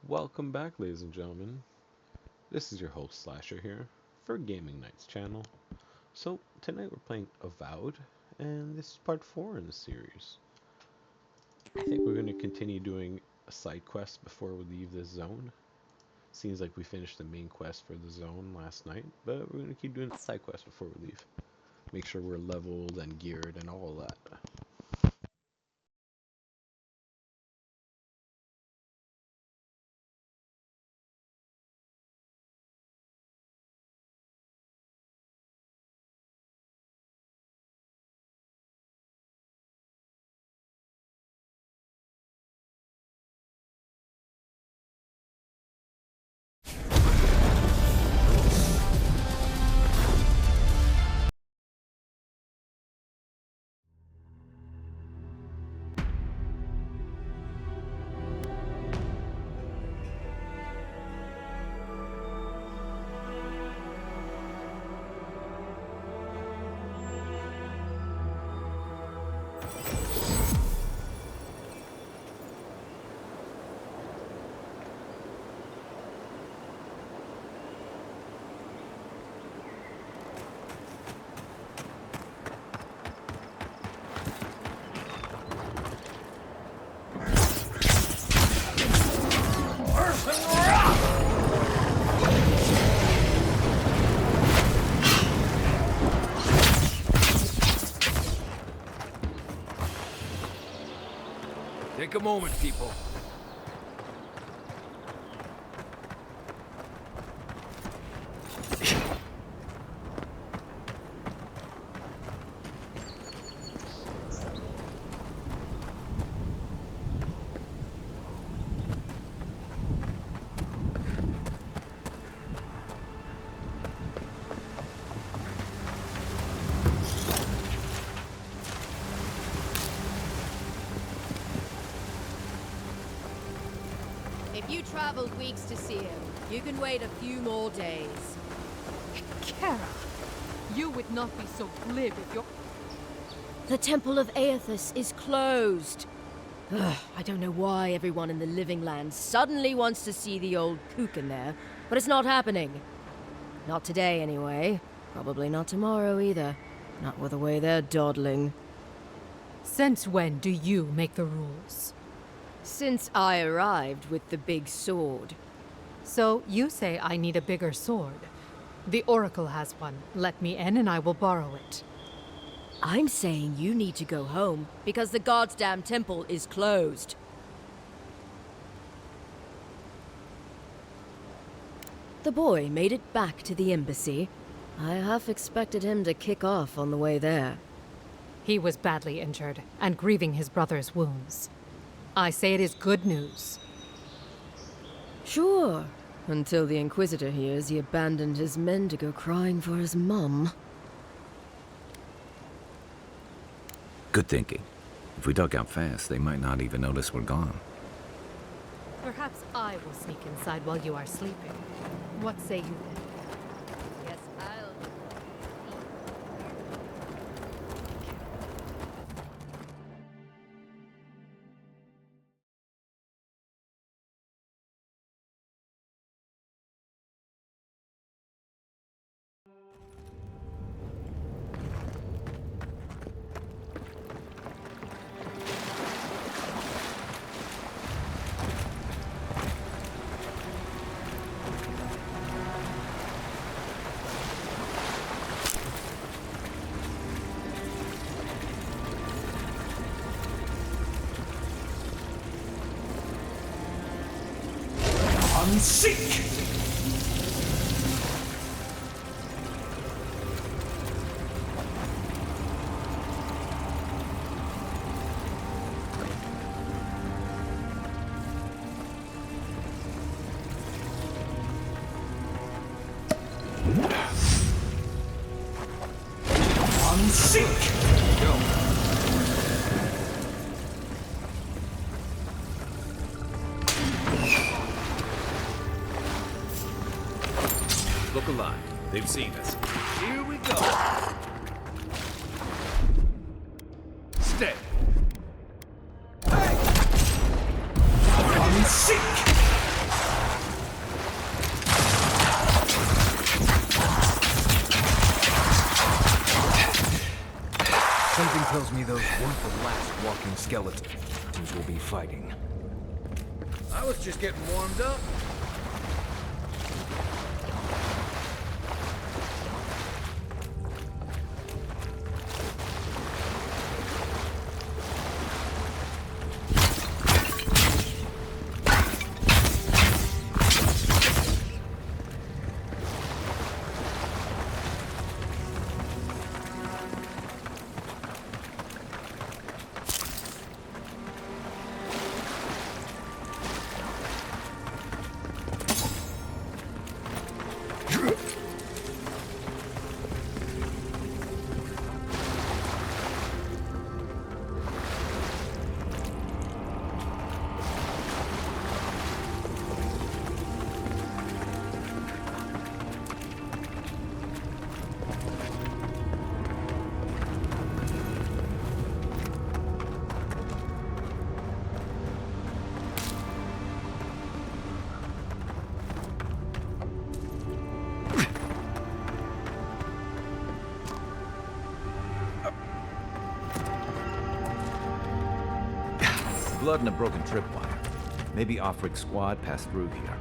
Welcome back, ladies and gentlemen. This is your host Slasher here for Gaming Nights channel. So tonight we're playing Avowed, and this is part 4 in the series. I think we're going to continue doing a side quest before we leave this zone. Seems like we finished the main quest for the zone last night, but we're going to keep doing the side quest before we leave. Make sure we're leveled and geared and all of that. Take a moment, people. If you traveled weeks to see him, you can wait a few more days. Kara, you would not be so glib if you're... The Temple of Aethys is closed. Ugh, I don't know why everyone in the Living Land suddenly wants to see the old kook in there, but it's not happening. Not today, anyway. Probably not tomorrow, either. Not with the way they're dawdling. Since when do you make the rules? Since I arrived with the big sword. So you say I need a bigger sword. The Oracle has one. Let me in and I will borrow it. I'm saying you need to go home, because the goddamn temple is closed. The boy made it back to the embassy. I half expected him to kick off on the way there. He was badly injured and grieving his brother's wounds. I say it is good news. Sure, until the Inquisitor hears he abandoned his men to go crying for his mum. Good thinking. If we duck out fast, they might not even notice we're gone. Perhaps I will sneak inside while you are sleeping. What say you then? Yes, I'll... Seek! Seek! Go. Look alive. They've seen us. Here we go. Stay. Seek! tells me those weren't the last walking skeletons we'll be fighting. I was just getting warmed up. Blood and a broken tripwire. Maybe Offric squad passed through here.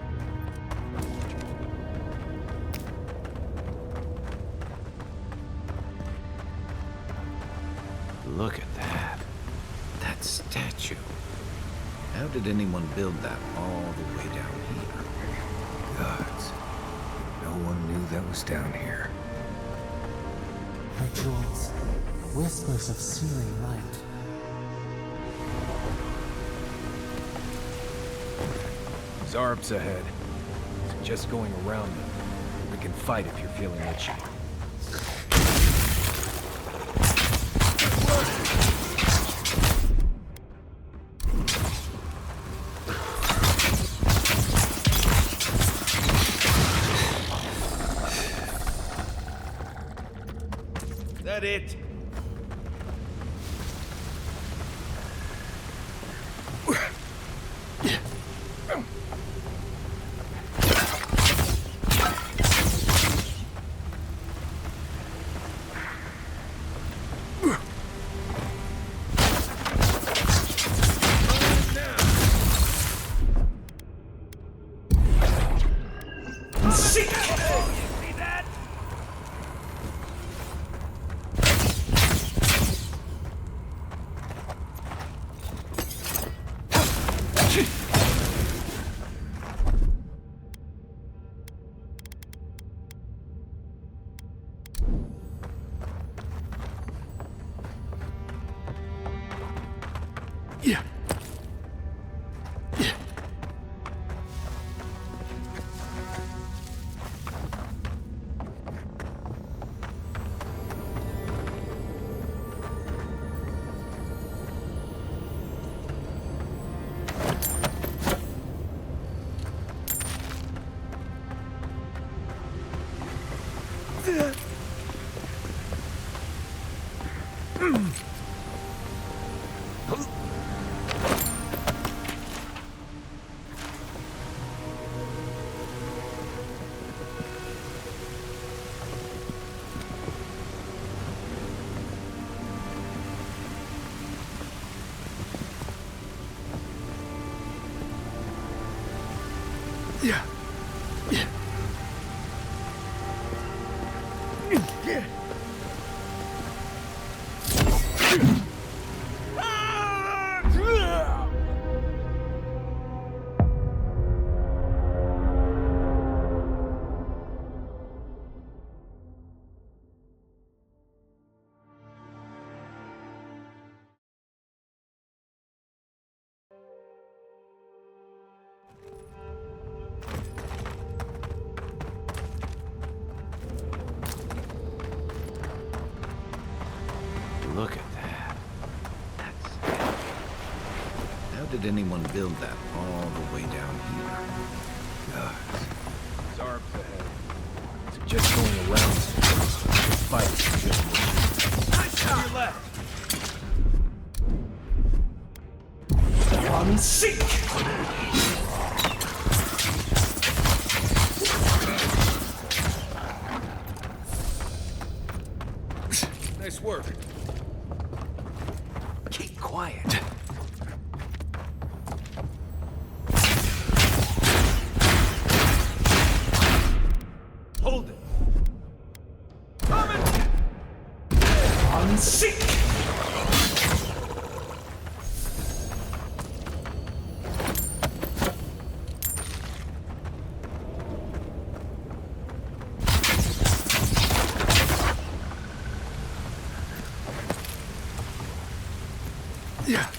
Look at that. That statue. How did anyone build that all the way down here? Gods. No one knew that was down here. Her jewels, whispers of searing light. Zarb's ahead. Just going around them. We can fight if you're feeling itchy. That it? Look at that. That's heavy. How did anyone build that all the way down here? Gods. Zarb's ahead. Just going around. Fight. Nice shot. Your left. Come seek! Nice work. Yeah.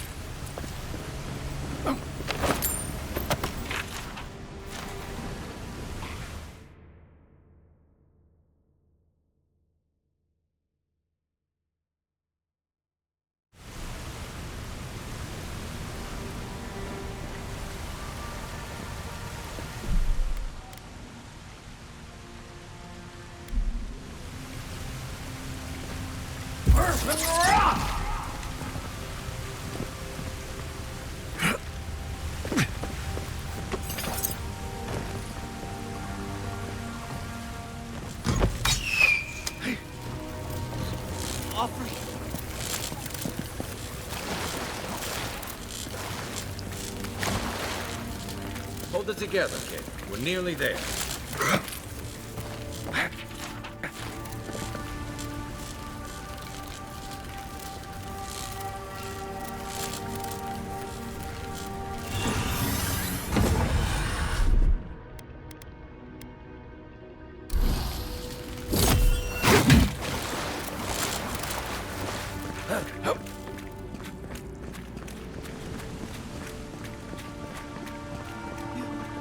Hold it together, kid. We're nearly there.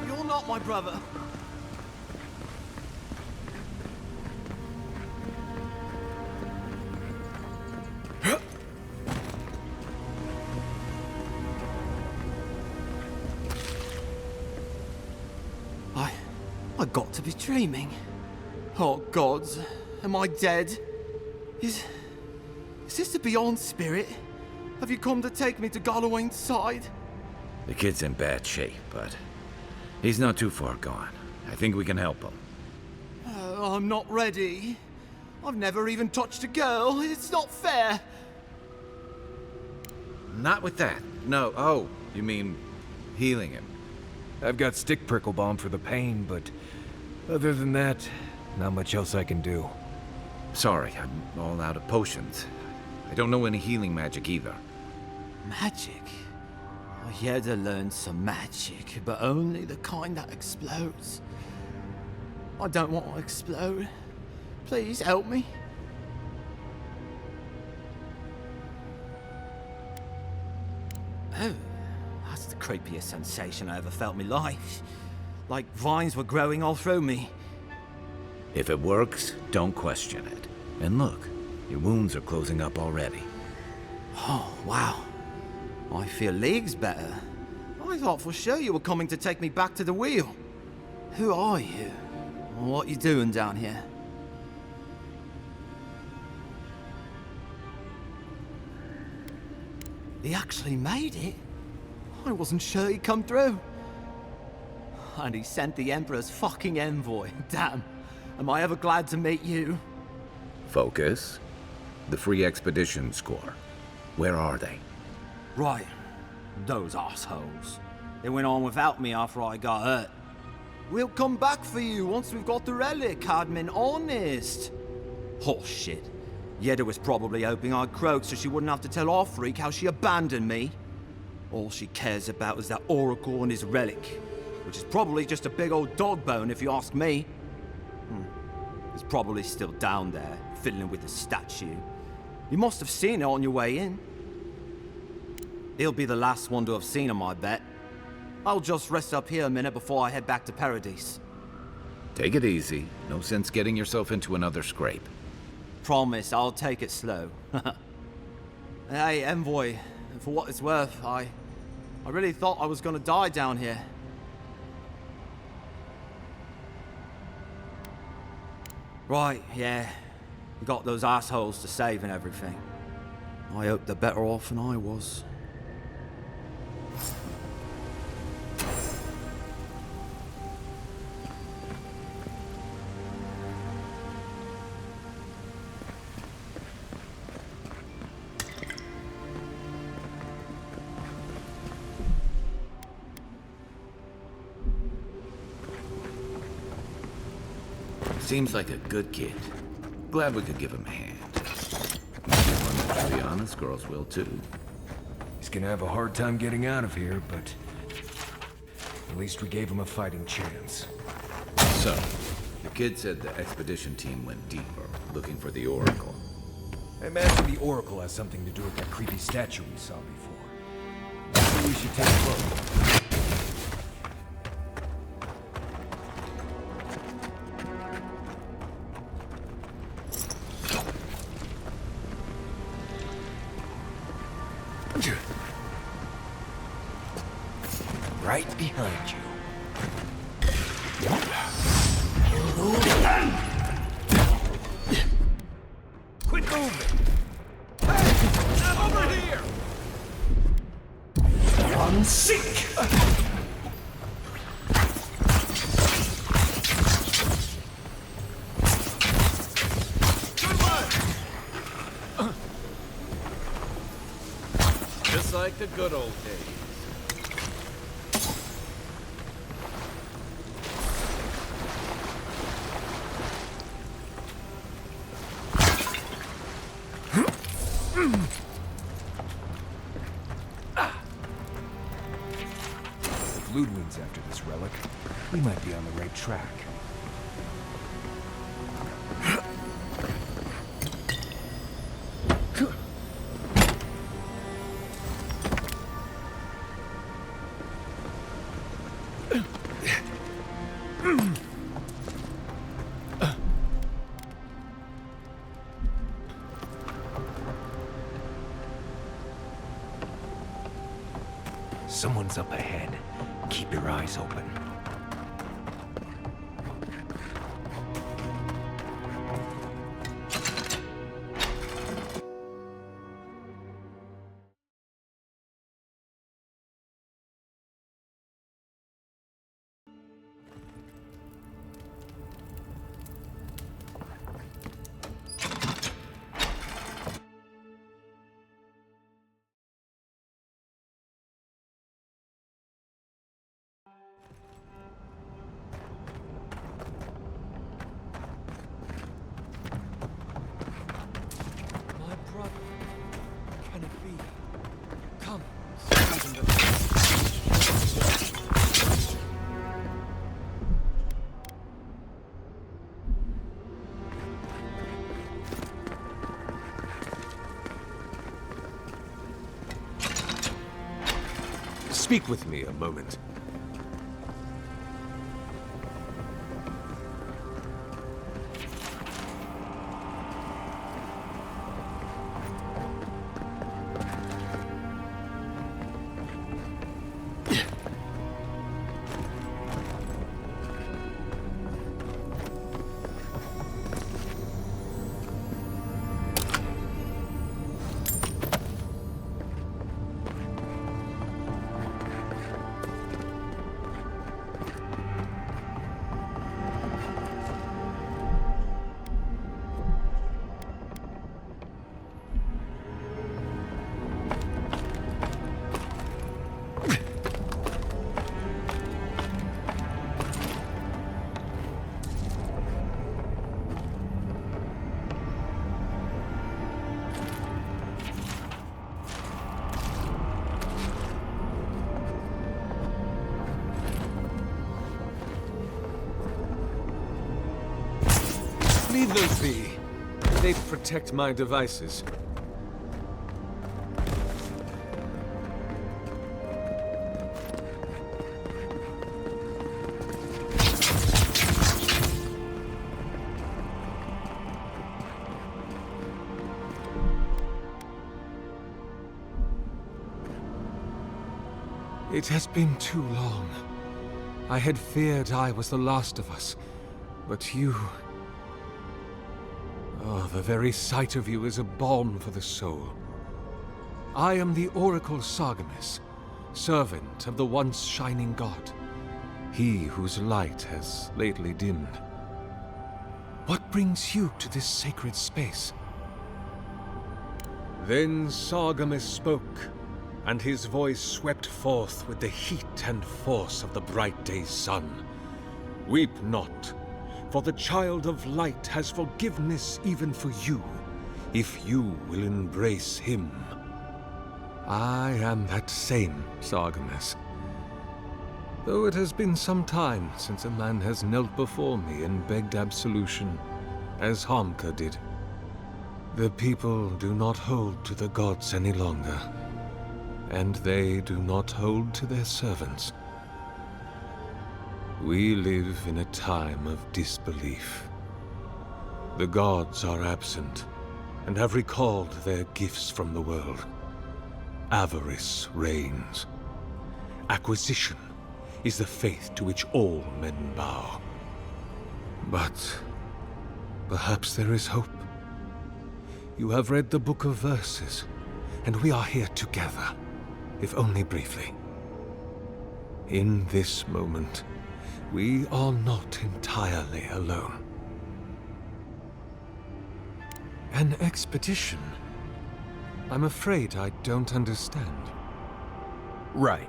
You're not my brother. I got to be dreaming. Oh gods, am I dead? Is this the beyond spirit? Have you come to take me to Gallowayne's side? The kid's in bad shape, but he's not too far gone. I think we can help him. I'm not ready. I've never even touched a girl. It's not fair. Not with that. No. Oh, you mean healing him? I've got stick prickle balm for the pain, but other than that, not much else I can do. Sorry, I'm all out of potions. I don't know any healing magic either. Magic? I had to learn some magic, but only the kind that explodes. I don't want to explode. Please help me. Oh, that's the creepiest sensation I ever felt in my life. Like vines were growing all through me. If it works, don't question it. And look, your wounds are closing up already. Oh, wow. I feel leagues better. I thought for sure you were coming to take me back to the wheel. Who are you? What you doing down here? He actually made it. I wasn't sure he'd come through. And he sent the Emperor's fucking envoy. Damn. Am I ever glad to meet you? Focus. The free expedition score. Where are they? Right. Those assholes. They went on without me after I got hurt. We'll come back for you once we've got the relic, Admin. Honest. Oh, shit. Yeda was probably hoping I'd croak so she wouldn't have to tell our freak how she abandoned me. All she cares about is that Oracle and his relic, which is probably just a big old dog bone if you ask me. It's probably still down there, fiddling with the statue. You must have seen it on your way in. He'll be the last one to have seen him, I bet. I'll just rest up here a minute before I head back to Paradise. Take it easy. No sense getting yourself into another scrape. Promise, I'll take it slow. Hey, Envoy, for what it's worth, I really thought I was gonna die down here. Right, yeah. You got those assholes to save and everything. I hope they're better off than I was. Seems like a good kid. Glad we could give him a hand. Maybe one To be honest, girls will too. He's gonna have a hard time getting out of here, but at least we gave him a fighting chance. So, the kid said the expedition team went deeper, looking for the Oracle. I imagine the Oracle has something to do with that creepy statue we saw before. Maybe we should take a look. Right behind you. Quit moving! Hey! I'm over here! Unseek! Good one! Just like the good old days. Ludwig's after this relic. We might be on the right track. Someone's up ahead. Keep your eyes open. Speak with me a moment. Leave those be. They protect my devices. It has been too long. I had feared I was the last of us, but you... Oh, the very sight of you is a balm for the soul. I am the Oracle Sargamus, servant of the once shining god, he whose light has lately dimmed. What brings you to this sacred space? Then Sargamus spoke, and his voice swept forth with the heat and force of the bright day's sun. Weep not, for the child of light has forgiveness even for you, if you will embrace him. I am that same Sargamas. Though it has been some time since a man has knelt before me and begged absolution, as Hamka did. The people do not hold to the gods any longer, and they do not hold to their servants. We live in a time of disbelief. The gods are absent, and have recalled their gifts from the world. Avarice reigns. Acquisition is the faith to which all men bow. But perhaps there is hope. You have read the Book of Verses, and we are here together, if only briefly. In this moment, we are not entirely alone. An expedition? I'm afraid I don't understand. Right.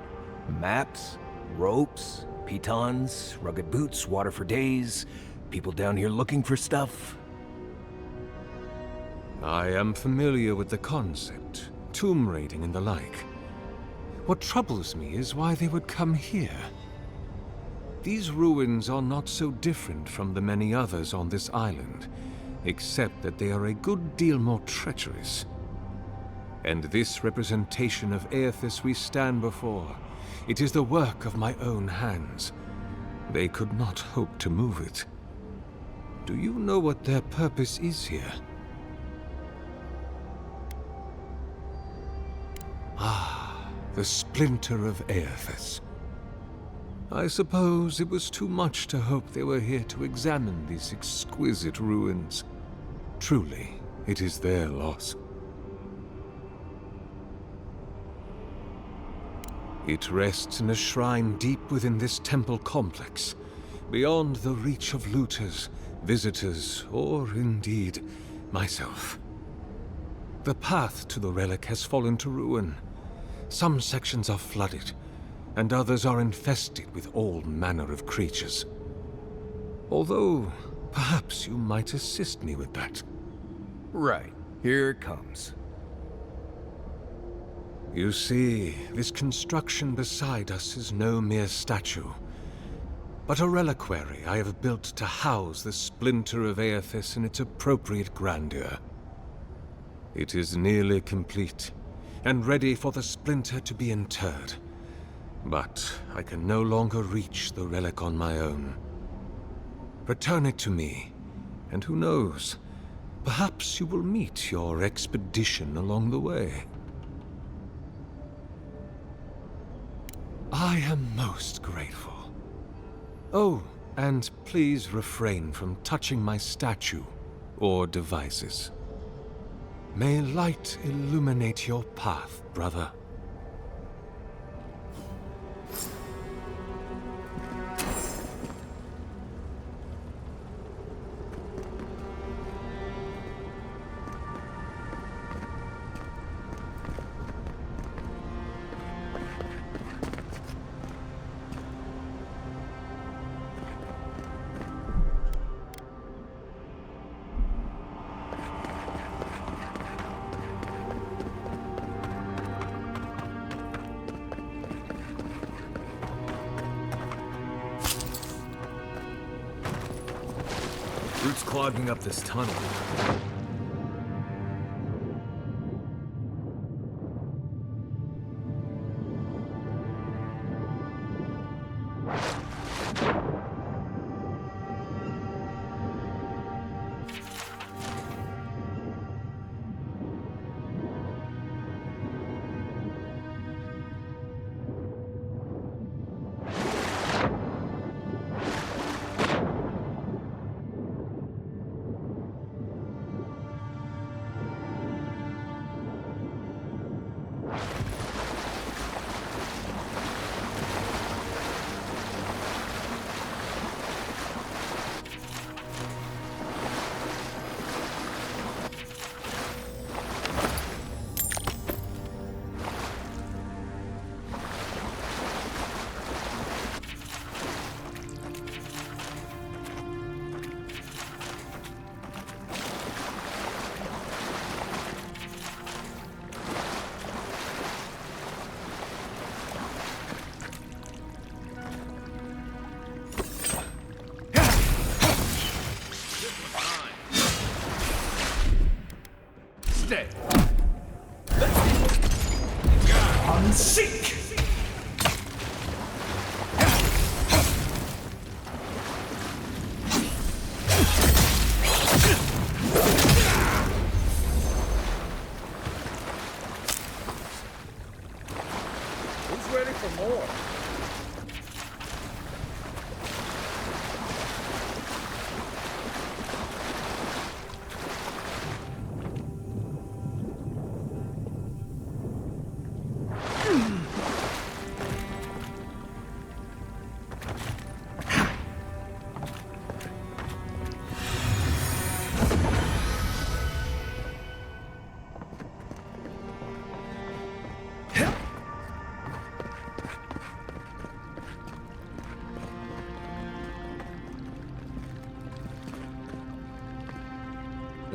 Maps, ropes, pitons, rugged boots, water for days, people down here looking for stuff. I am familiar with the concept, tomb raiding and the like. What troubles me is why they would come here. These ruins are not so different from the many others on this island, except that they are a good deal more treacherous. And this representation of Aethys we stand before, it is the work of my own hands. They could not hope to move it. Do you know what their purpose is here? Ah, the splinter of Aethys. I suppose it was too much to hope they were here to examine these exquisite ruins. Truly, it is their loss. It rests in a shrine deep within this temple complex, beyond the reach of looters, visitors, or indeed, myself. The path to the relic has fallen to ruin. Some sections are flooded, and others are infested with all manner of creatures. Although, perhaps you might assist me with that. Right. Here it comes. You see, this construction beside us is no mere statue, but a reliquary I have built to house the splinter of Aethys in its appropriate grandeur. It is nearly complete, and ready for the splinter to be interred. But I can no longer reach the relic on my own. Return it to me, and who knows, perhaps you will meet your expedition along the way. I am most grateful. Oh, and please refrain from touching my statue or devices. May light illuminate your path, brother. Roots clogging up this tunnel.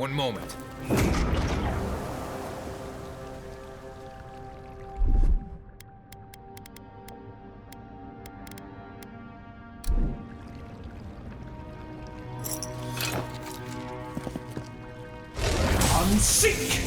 One moment. Seek!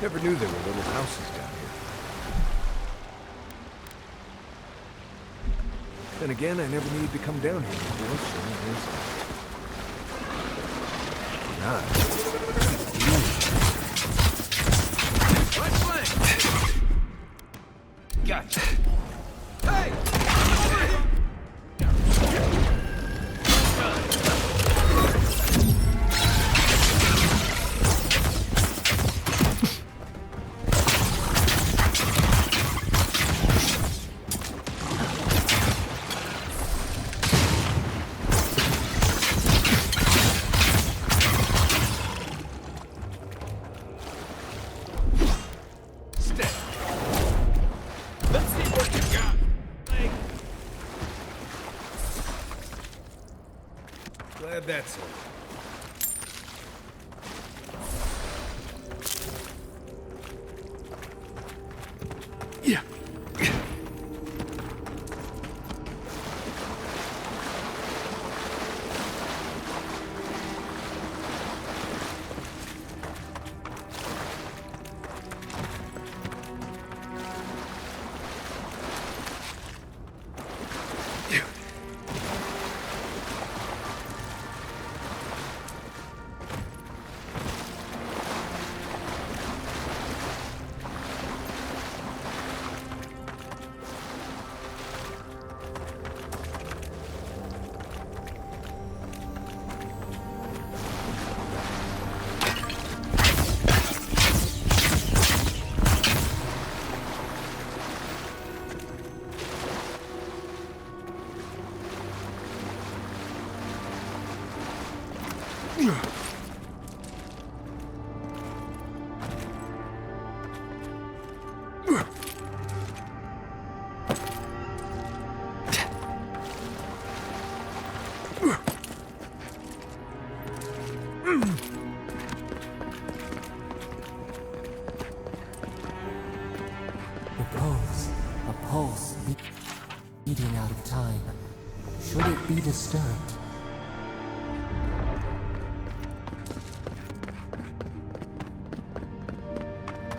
Never knew there were little houses down here. Then again, I never needed to come down here before, so there's that. Gotcha. Hey! Glad that's over. Yeah. A pulse beating out of time. Should it be disturbed?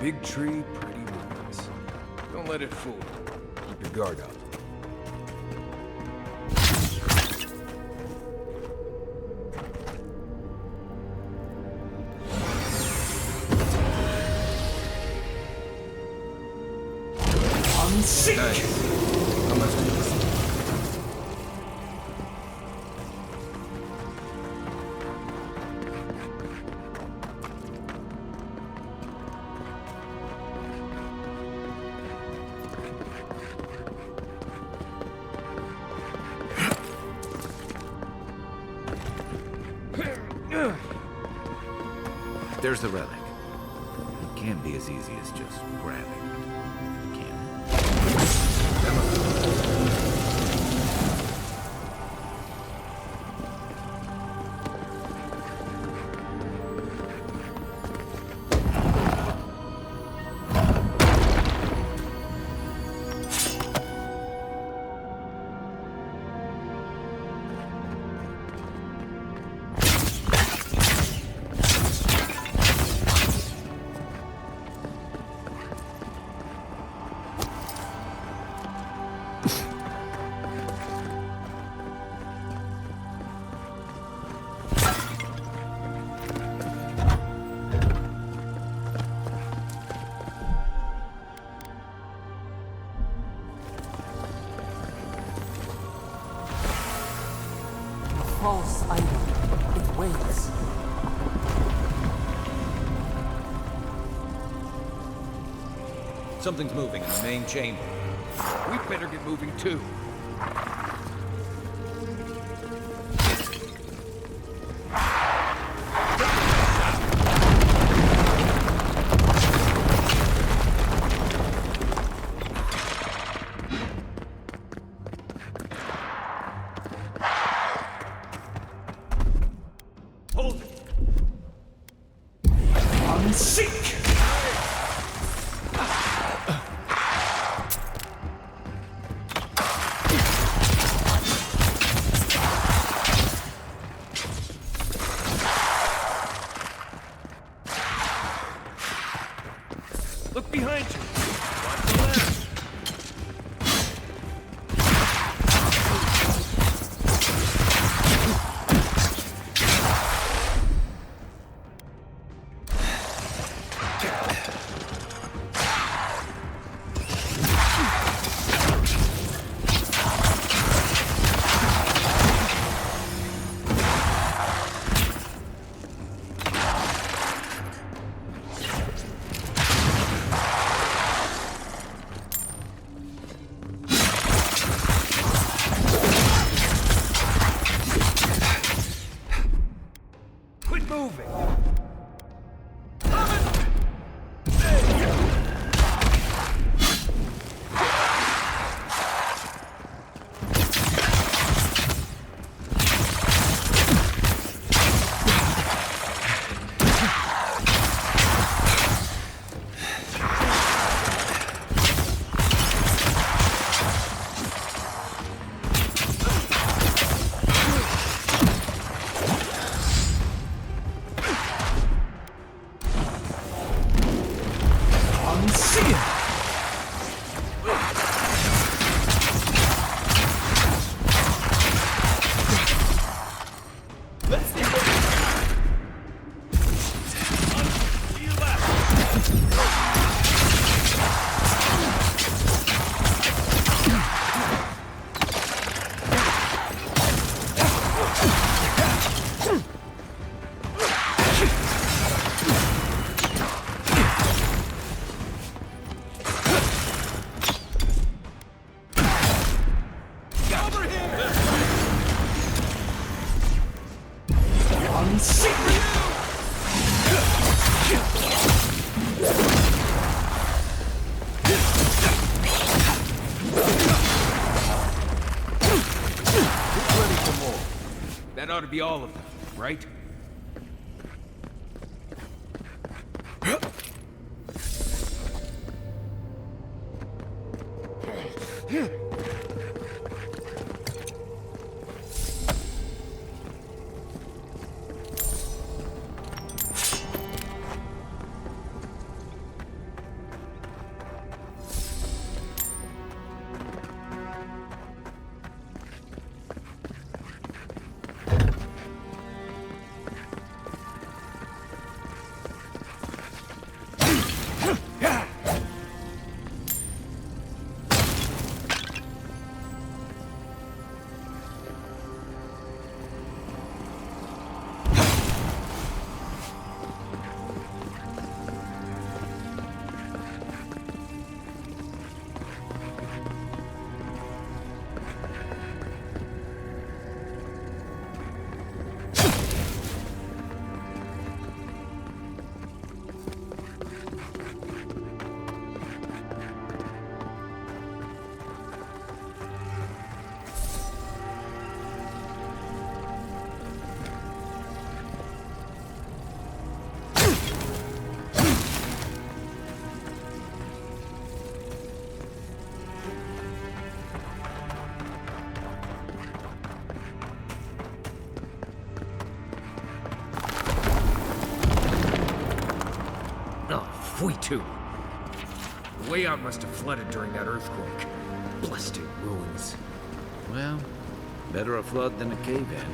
Big tree, pretty ruins. Don't let it fool you. Keep your guard up. Seek! Nice. How much do you see? There's the relic. can't be as easy as just grabbing it, can False item. It waits. Something's moving in the main chamber. We better get moving too. Hold it. Unseek! Look behind you. Watch the left. Quit moving. That ought to be all of them, right? We too. The way out must have flooded during that earthquake. Blasted ruins. Well, better a flood than a cave-in.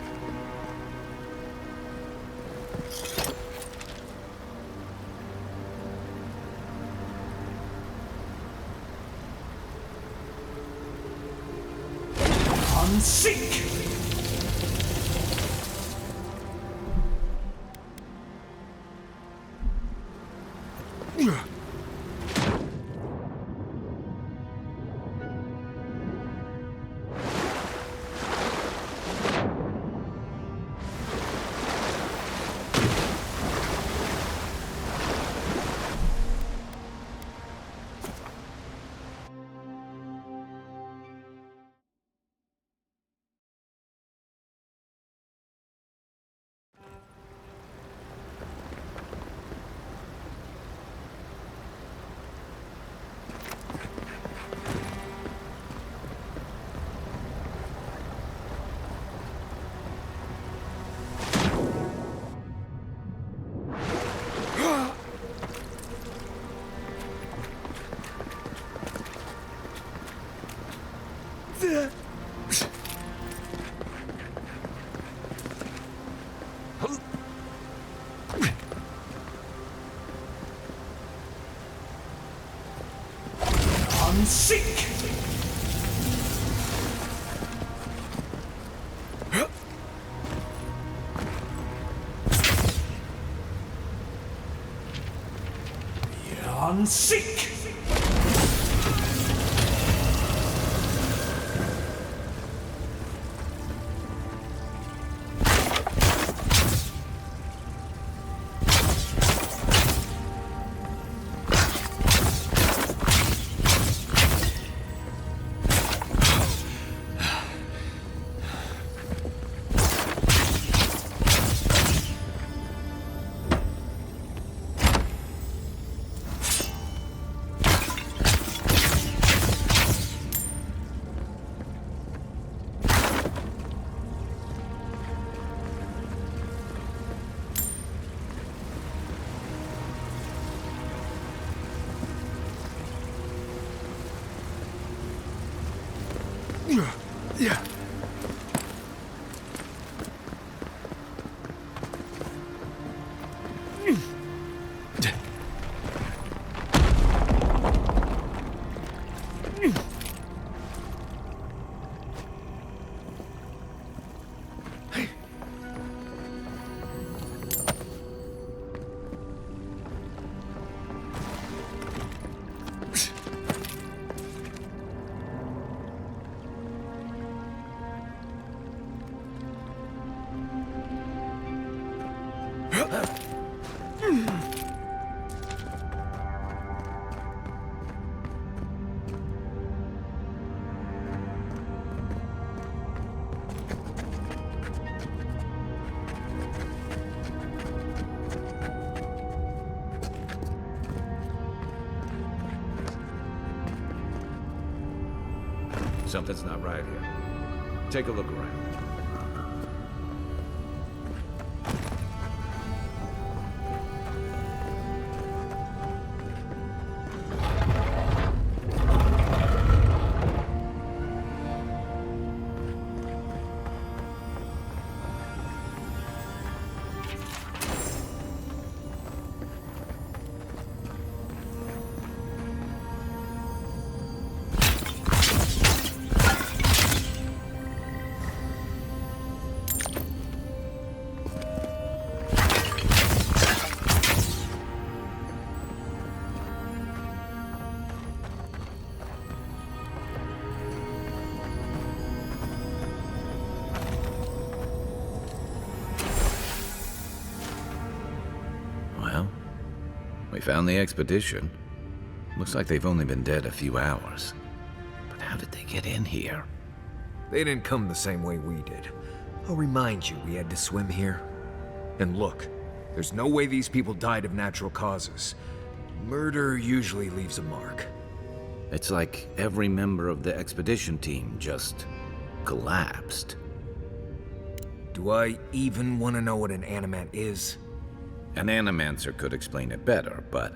Seek! Seek! Seek! Yeah. Something's not right here. Take a look around. Well, we found the expedition. Looks like they've only been dead a few hours. But how did they get in here? They didn't come the same way we did. I'll remind you, we had to swim here. And look, there's no way these people died of natural causes. Murder usually leaves a mark. It's like every member of the expedition team just collapsed. Do I even want to know what an animat is? An animancer could explain it better, but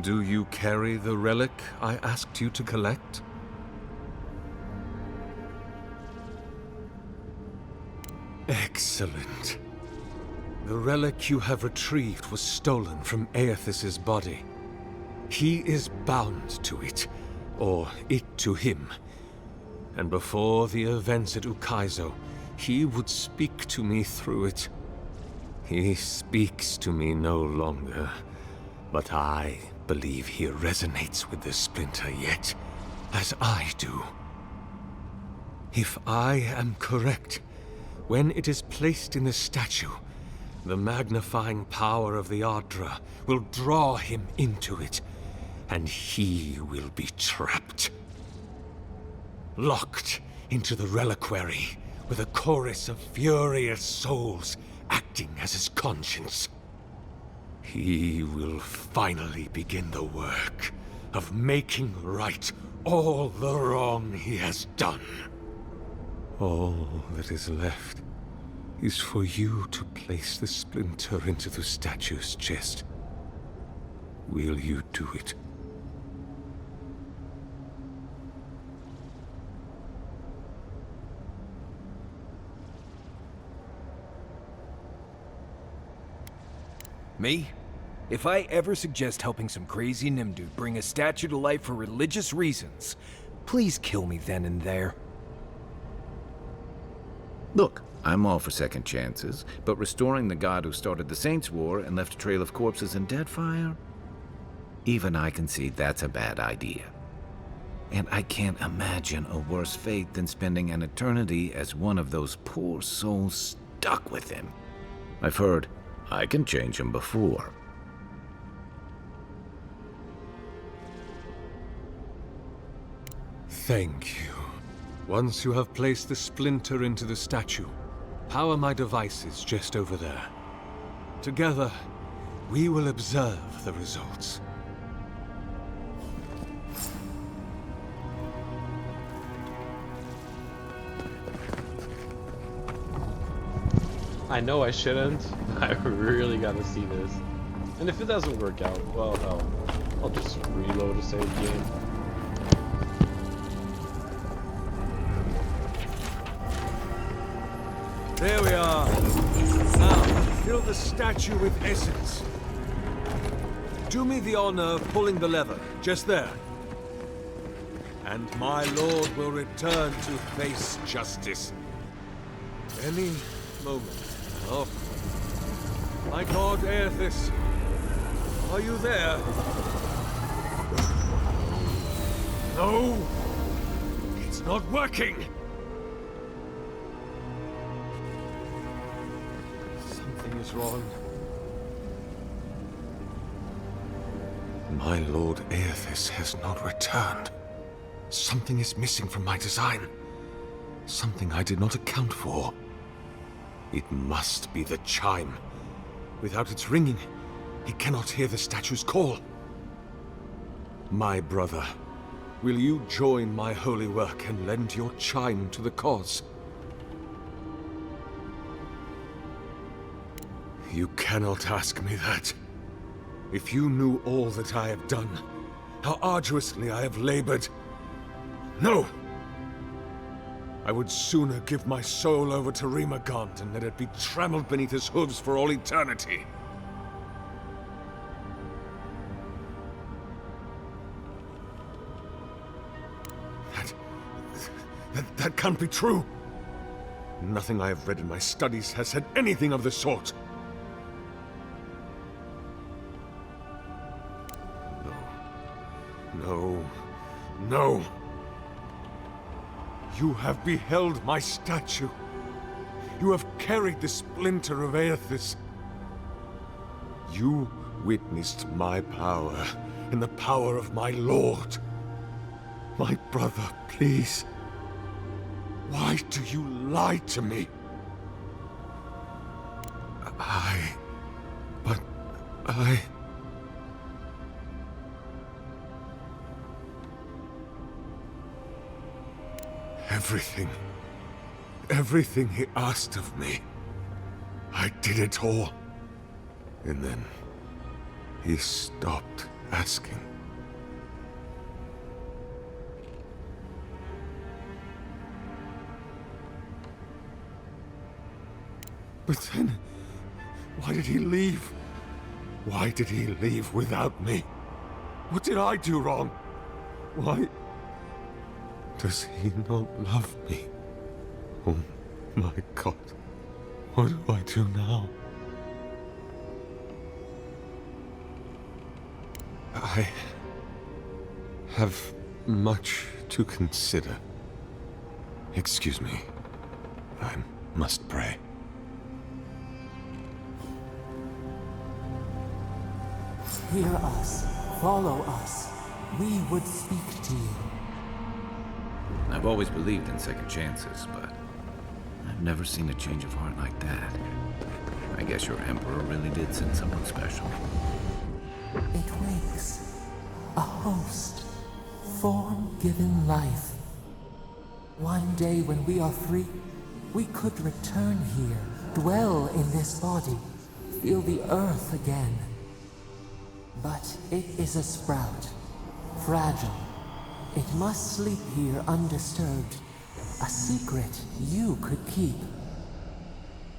Do you carry the relic I asked you to collect? Excellent. The relic you have retrieved was stolen from Aethys's body. He is bound to it, or it to him. And before the events at Ukaizo, he would speak to me through it. He speaks to me no longer, but I believe he resonates with the splinter yet, as I do. If I am correct, when it is placed in the statue, the magnifying power of the Adra will draw him into it, and he will be trapped. Locked into the reliquary with a chorus of furious souls acting as his conscience. He will finally begin the work of making right all the wrong he has done. All that is left is for you to place the splinter into the statue's chest. Will you do it? Me? If I ever suggest helping some crazy Nimdu bring a statue to life for religious reasons, please kill me then and there. Look, I'm all for second chances, but restoring the god who started the Saints' War and left a trail of corpses and deadfire? Even I can see that's a bad idea. And I can't imagine a worse fate than spending an eternity as one of those poor souls stuck with him. I've heard I can change him before. Thank you. Once you have placed the splinter into the statue, power my devices just over there. Together, we will observe the results. I know I shouldn't. I really gotta see this. And if it doesn't work out, well, hell, I'll just reload a save game. There we are. Now, fill the statue with essence. Do me the honor of pulling the lever, just there. And my lord will return to face justice. Any moment. Oh. My god Aethys, are you there? No! It's not working! Something is wrong. My lord Aethys has not returned. Something is missing from my design. Something I did not account for. It must be the chime. Without its ringing, he cannot hear the statue's call. My brother, will you join my holy work and lend your chime to the cause? You cannot ask me that. If you knew all that I have done, how arduously I have labored. No! I would sooner give my soul over to Rimagond and let it be trampled beneath his hooves for all eternity. That can't be true. Nothing I have read in my studies has said anything of the sort. No. No. You have beheld my statue. You have carried the splinter of Aethys. You witnessed my power and the power of my lord. My brother, please. Why do you lie to me? Everything he asked of me, I did it all. And then he stopped asking. But then, why did he leave? Why did he leave without me? What did I do wrong? Why does he not love me? Oh my God. What do I do now? I have much to consider. Excuse me. I must pray. Hear us. Follow us. We would speak to you. I've always believed in second chances, but I've never seen a change of heart like that. I guess your Emperor really did send someone special. It wakes. A host. Form-given life. One day when we are free, we could return here, dwell in this body, feel the earth again. But it is a sprout. Fragile. It must sleep here undisturbed. A secret you could keep.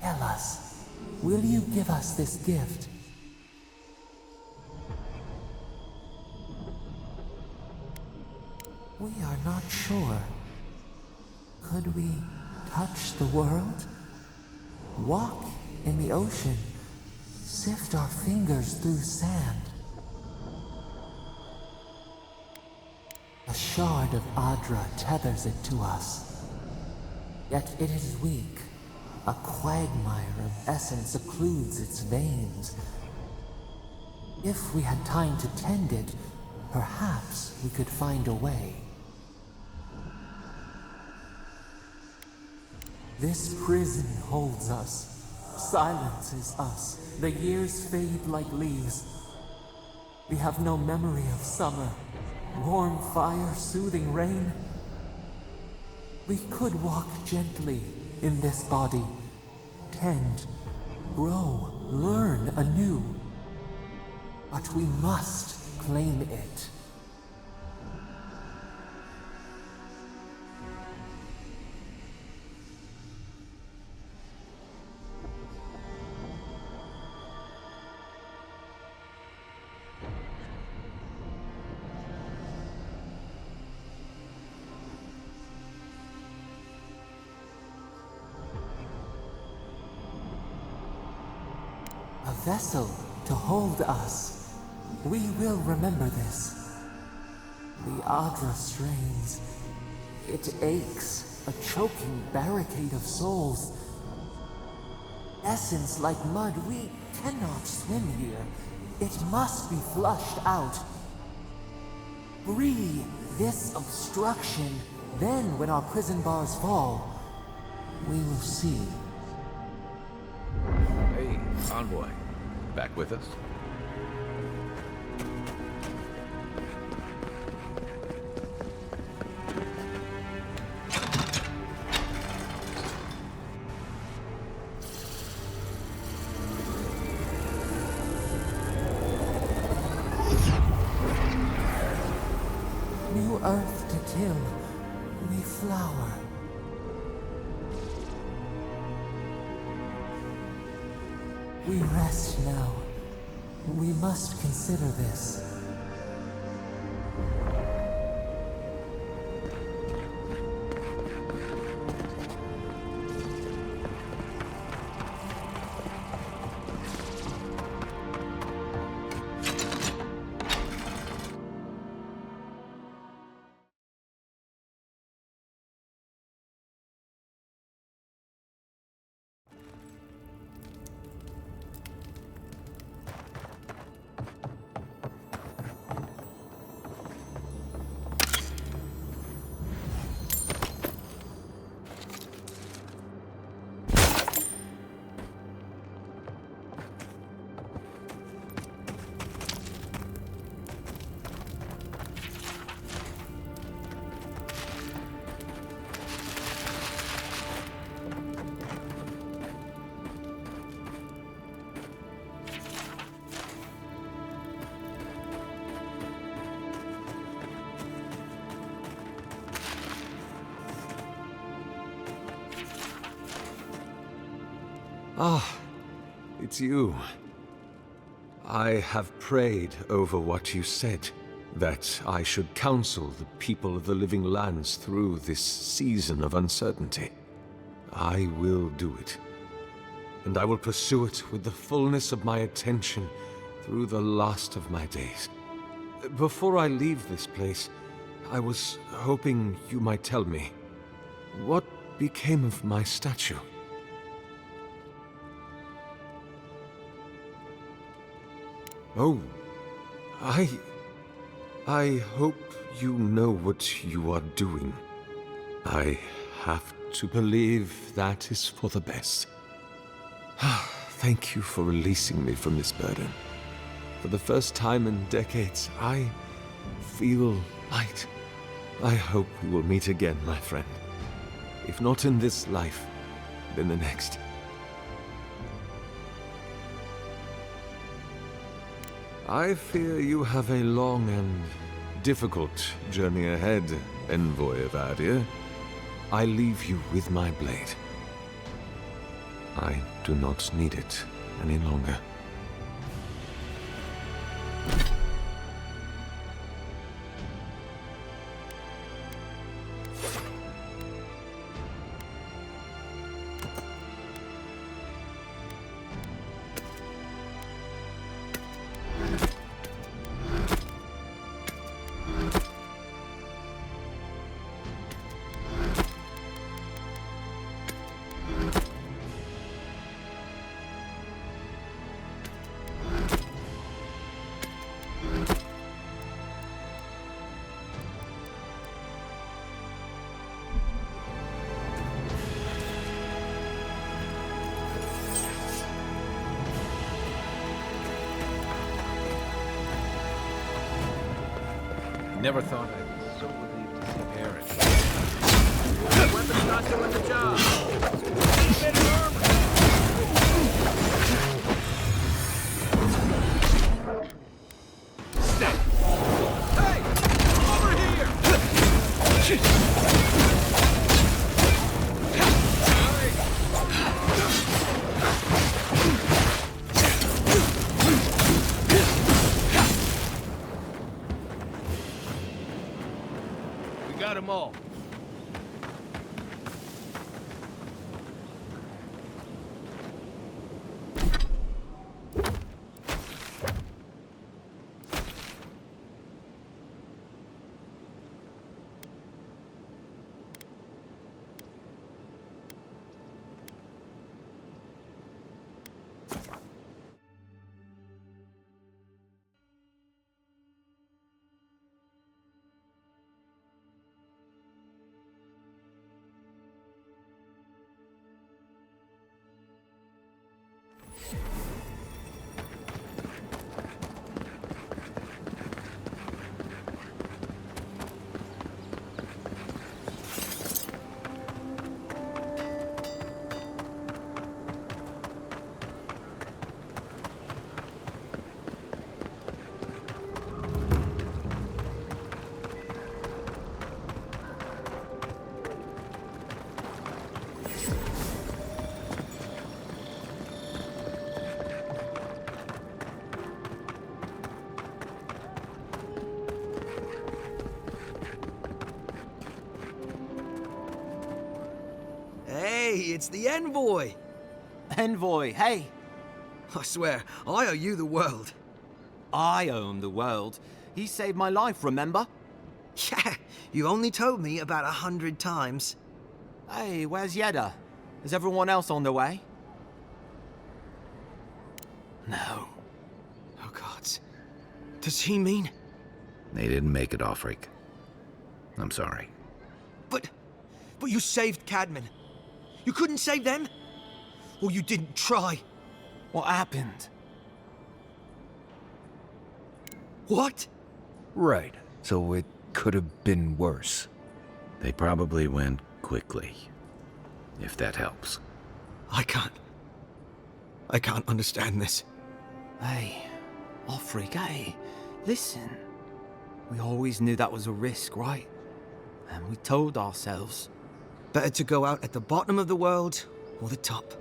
Tell us, will you give us this gift? We are not sure. Could we touch the world? Walk in the ocean? Sift our fingers through sand? A shard of Adra tethers it to us. Yet it is weak. A quagmire of essence occludes its veins. If we had time to tend it, perhaps we could find a way. This prison holds us, silences us. The years fade like leaves. We have no memory of summer, warm fire, soothing rain. We could walk gently in this body, tend, grow, learn anew. But we must claim it. A vessel to hold us. We will remember this. The Adra strains. It aches, a choking barricade of souls. Essence like mud, we cannot swim here. It must be flushed out. Free this obstruction. Then, when our prison bars fall, we will see. Hey, Envoy. Back with us? New earth to till, we flower. We rest now. We must consider this. Ah, it's you. I have prayed over what you said, that I should counsel the people of the living lands through this season of uncertainty. I will do it. And I will pursue it with the fullness of my attention through the last of my days. Before I leave this place, I was hoping you might tell me, what became of my statue? Oh, I hope you know what you are doing. I have to believe that is for the best. Thank you for releasing me from this burden. For the first time in decades, I feel light. I hope we will meet again, my friend. If not in this life, then the next. I fear you have a long and difficult journey ahead, Envoy of Adra. I leave you with my blade. I do not need it any longer. Never thought I'd be so relieved to see Eric. The weapon's not doing the job. Keep it armor. Stay. Hey! Over here! Got them all. Hey, it's the Envoy! Envoy, hey! I swear, I owe you the world. I own the world. He saved my life, remember? Yeah, you only told me about 100 times. Hey, where's Yeda? Is everyone else on their way? No. Oh, God. Does he mean... They didn't make it, Offric. I'm sorry. But you saved Cadman. You couldn't save them? Or you didn't try? What happened? What? Right. So it could have been worse. They probably went quickly. If that helps. I can't understand this. Hey, Offric, hey, listen. We always knew that was a risk, right? And we told ourselves. Better to go out at the bottom of the world or the top.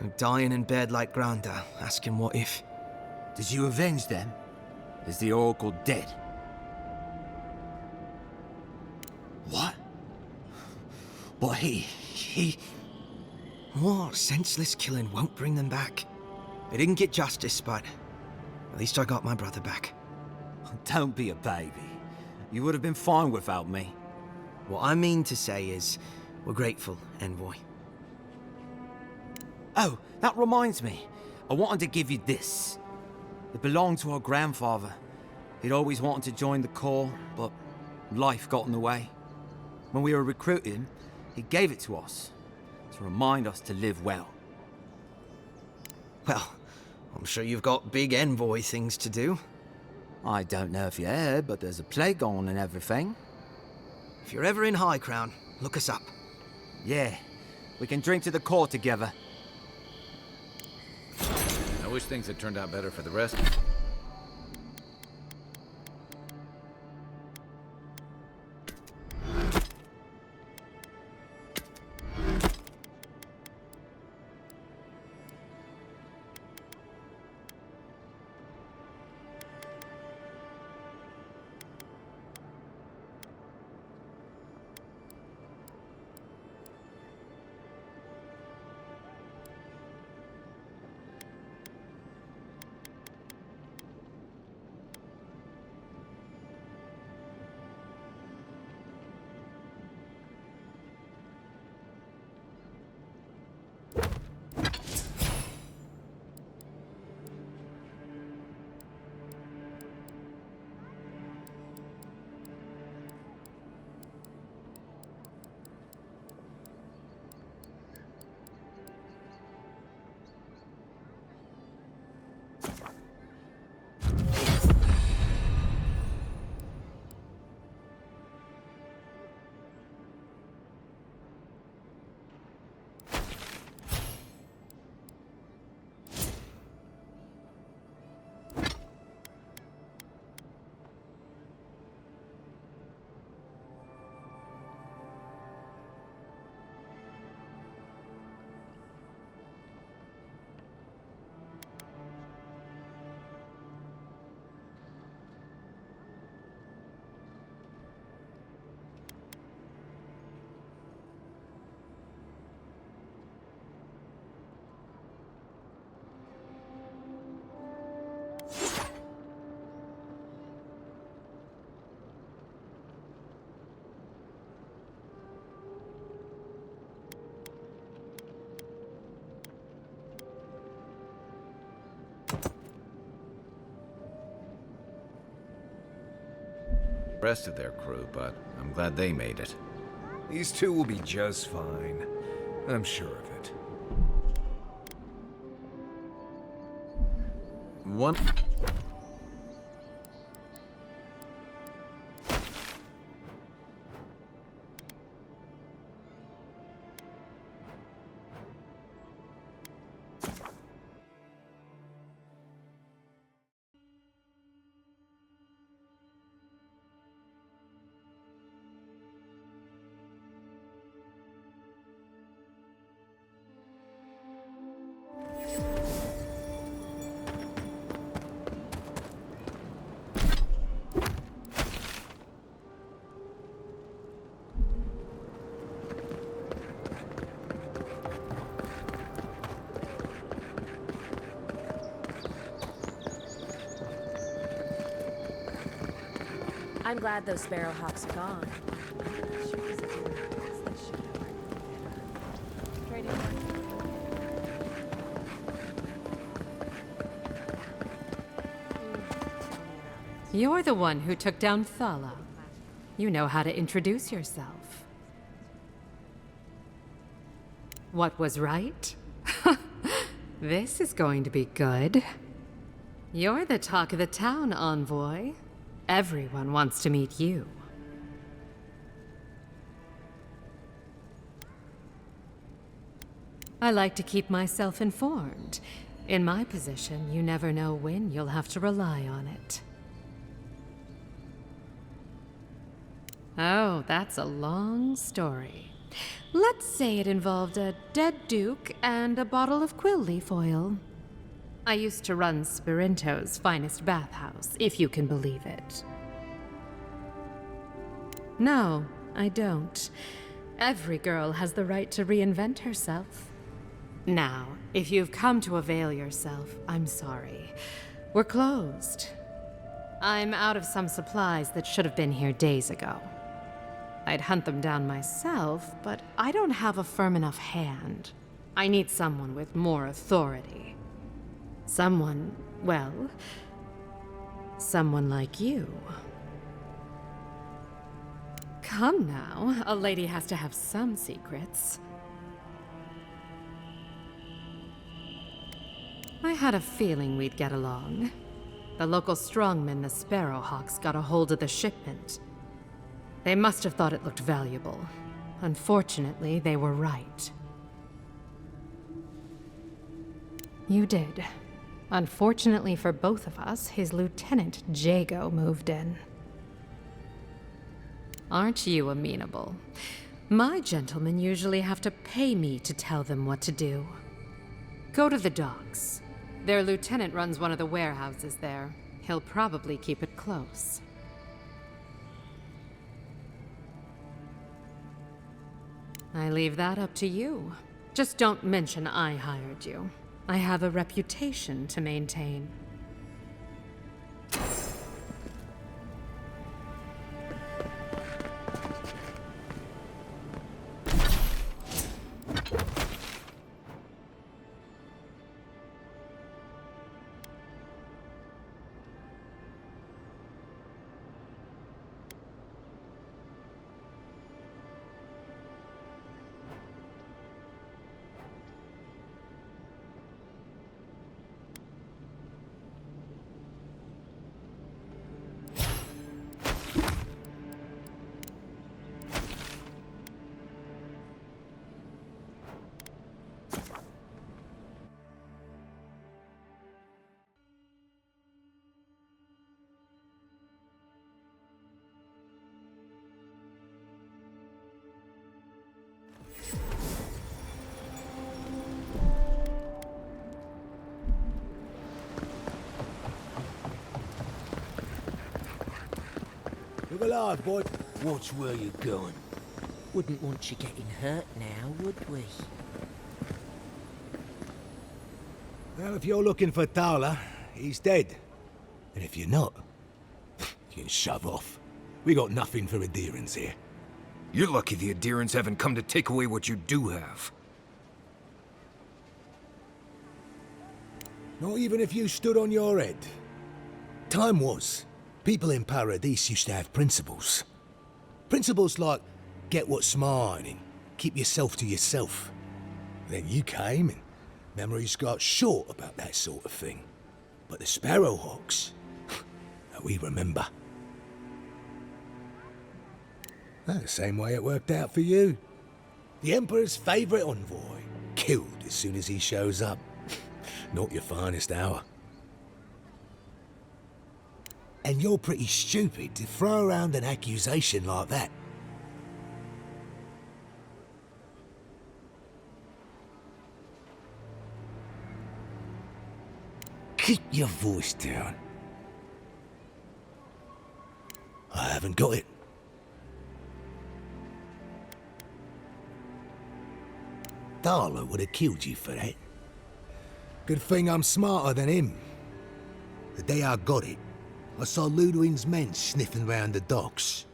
I'm dying in bed like Granda, asking what if. Did you avenge them? Is the Oracle dead? What? But he... What? Senseless killing won't bring them back. I didn't get justice, but at least I got my brother back. Don't be a baby. You would have been fine without me. What I mean to say is, we're grateful, Envoy. Oh, that reminds me. I wanted to give you this. It belonged to our grandfather. He'd always wanted to join the Corps, but life got in the way. When we were recruiting, he gave it to us, to remind us to live well. Well, I'm sure you've got big Envoy things to do. I don't know if you heard, but there's a plague on and everything. If you're ever in High Crown, look us up. Yeah, we can drink to the Corps together. I wish things had turned out better for the rest. Rest of their crew, but I'm glad they made it. These two will be just fine. I'm sure of it. One... I'm glad those sparrowhawks are gone. You're the one who took down Thala. You know how to introduce yourself. What was right? This is going to be good. You're the talk of the town, Envoy. Everyone wants to meet you. I like to keep myself informed. In my position, you never know when you'll have to rely on it. Oh, that's a long story. Let's say it involved a dead duke and a bottle of quill leaf oil. I used to run Sperinto's finest bathhouse, if you can believe it. No, I don't. Every girl has the right to reinvent herself. Now, if you've come to avail yourself, I'm sorry. We're closed. I'm out of some supplies that should have been here days ago. I'd hunt them down myself, but I don't have a firm enough hand. I need someone with more authority. Someone, well, someone like you. Come now, a lady has to have some secrets. I had a feeling we'd get along. The local strongmen, the Sparrowhawks, got a hold of the shipment. They must have thought it looked valuable. Unfortunately, they were right. You did. Unfortunately for both of us, his lieutenant, Jago, moved in. Aren't you amenable? My gentlemen usually have to pay me to tell them what to do. Go to the docks. Their lieutenant runs one of the warehouses there. He'll probably keep it close. I leave that up to you. Just don't mention I hired you. I have a reputation to maintain. Look alive, boy. Watch where you're going. Wouldn't want you getting hurt now, would we? Well, if you're looking for Thala, he's dead. And if you're not, you can shove off. We got nothing for adherents here. You're lucky the adherents haven't come to take away what you do have. Not even if you stood on your head. Time was, people in Paradise used to have principles. Principles like, get what's mine and keep yourself to yourself. Then you came and memories got short about that sort of thing. But the Sparrowhawks, we remember. The same way it worked out for you. The Emperor's favourite envoy, killed as soon as he shows up. Not your finest hour. And you're pretty stupid to throw around an accusation like that. Keep your voice down. I haven't got it. Darla would have killed you for that. Good thing I'm smarter than him. The day I got it, I saw Ludwig's men sniffing round the docks.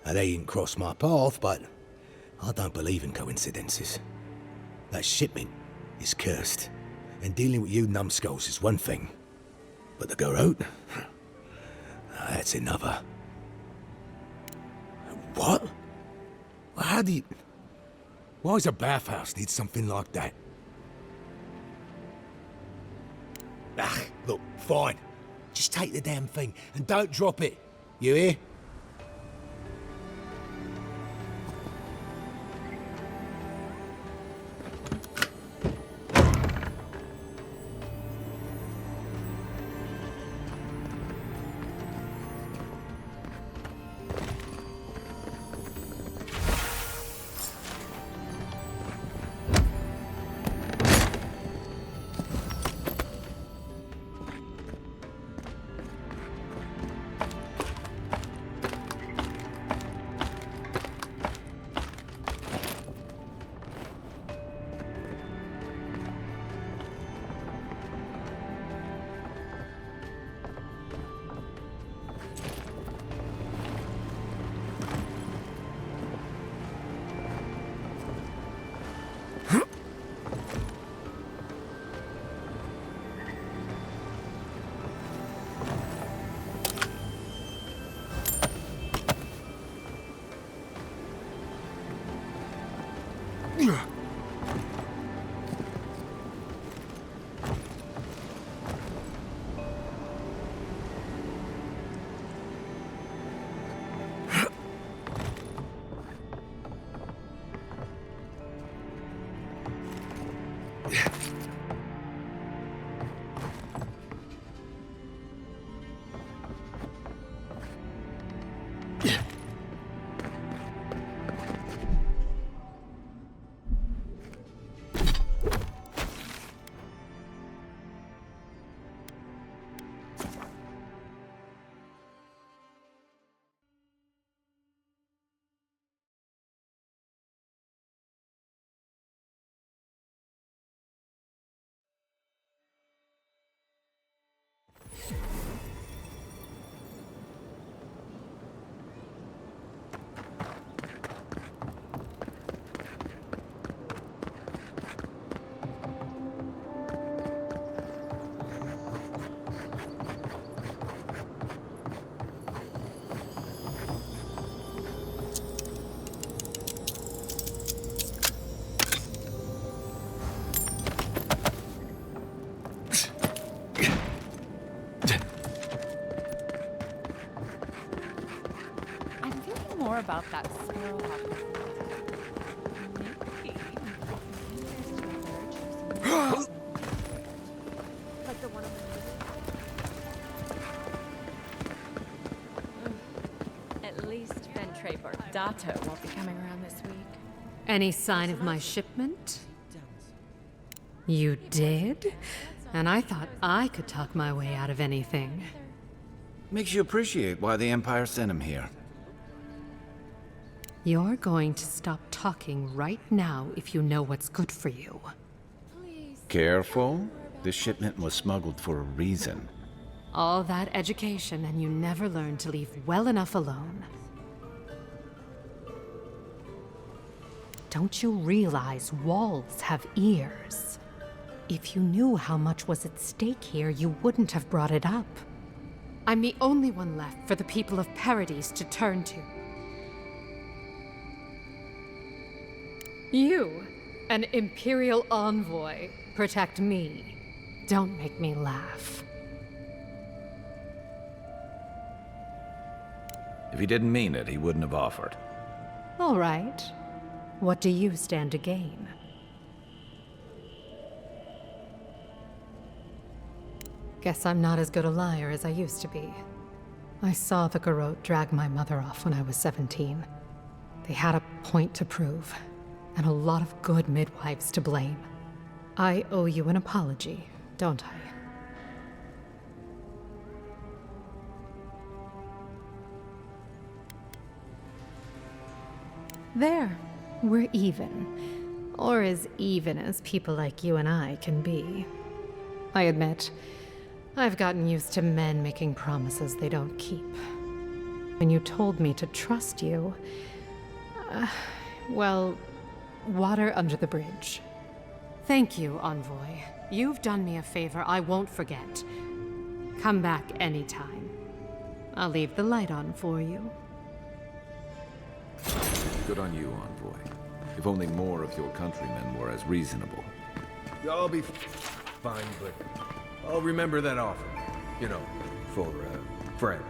Now, they didn't cross my path, but I don't believe in coincidences. That shipment is cursed, and dealing with you numbskulls is one thing. But the Garrote? That's another. What? Well, how do you... Why does a bathhouse need something like that? Ah, look, fine. Just take the damn thing and don't drop it. You hear? More about that sparrow hawk. Like the one on the At least Ventre Bordato won't be coming around this week. Any sign of my shipment? You did? And I thought I could talk my way out of anything. Makes you appreciate why the Empire sent him here. You're going to stop talking right now if you know what's good for you. Careful. This shipment was smuggled for a reason. All that education and you never learned to leave well enough alone. Don't you realize walls have ears? If you knew how much was at stake here, you wouldn't have brought it up. I'm the only one left for the people of Paradise to turn to. You, an Imperial envoy, protect me. Don't make me laugh. If he didn't mean it, he wouldn't have offered. All right. What do you stand to gain? Guess I'm not as good a liar as I used to be. I saw the Garrote drag my mother off when I was 17. They had a point to prove, and a lot of good midwives to blame. I owe you an apology, don't I? There. We're even. Or as even as people like you and I can be. I admit, I've gotten used to men making promises they don't keep. When you told me to trust you, well, water under the bridge. Thank you, Envoy. You've done me a favor I won't forget. Come back anytime. I'll leave the light on for you. Good on you, Envoy. If only more of your countrymen were as reasonable. I'll be fine, but I'll remember that offer. You know, for a friend.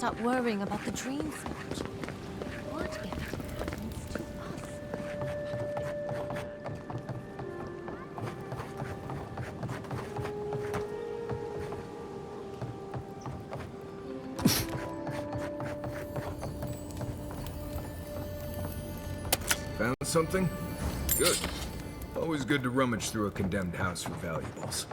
start worrying about the dream forge. What if it happens to us? Found something? Good. Always good to rummage through a condemned house for valuables.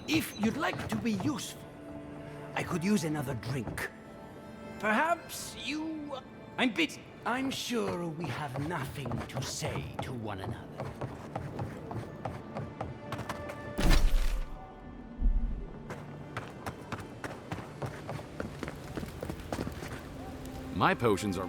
If you'd like to be useful, I could use another drink. Perhaps you... I'm busy. I'm sure we have nothing to say to one another. My potions are...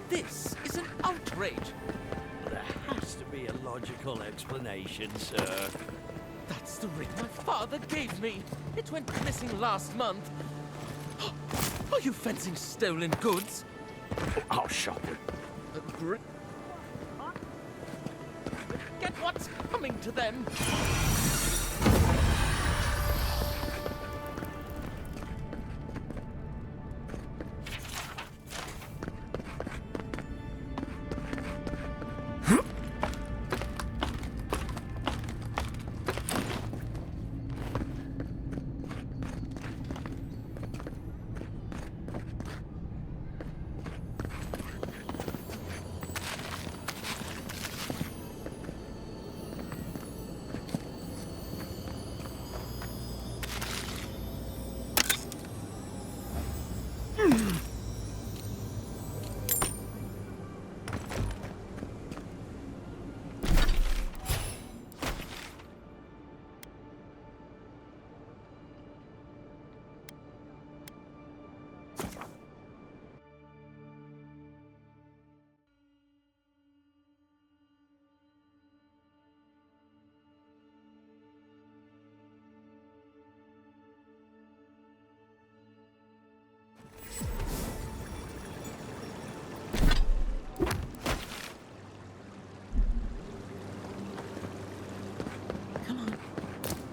This is an outrage. There has to be a logical explanation, sir. That's the ring my father gave me. It went missing last month. Are you fencing stolen goods? I'll shop it. Get what's coming to them.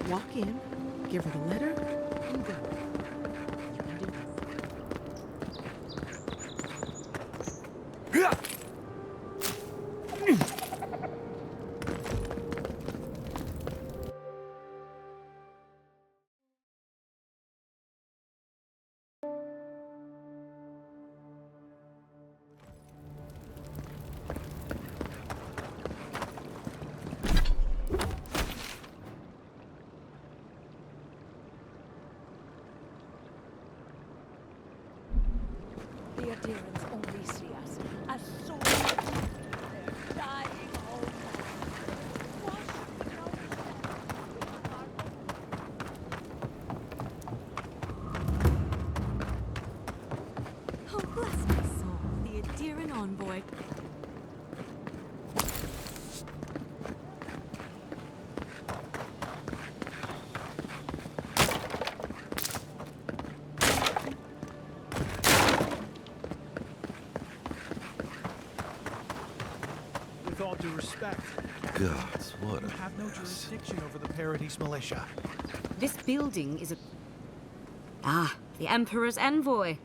Walk in, give her the letter, and go. You can do The adherents only see us as souls. They're dying all Oh, bless my soul, the adherent envoy. due respect. Gods, what You a have no mess. jurisdiction over the Paradise militia. This building is a... Ah, the Emperor's envoy.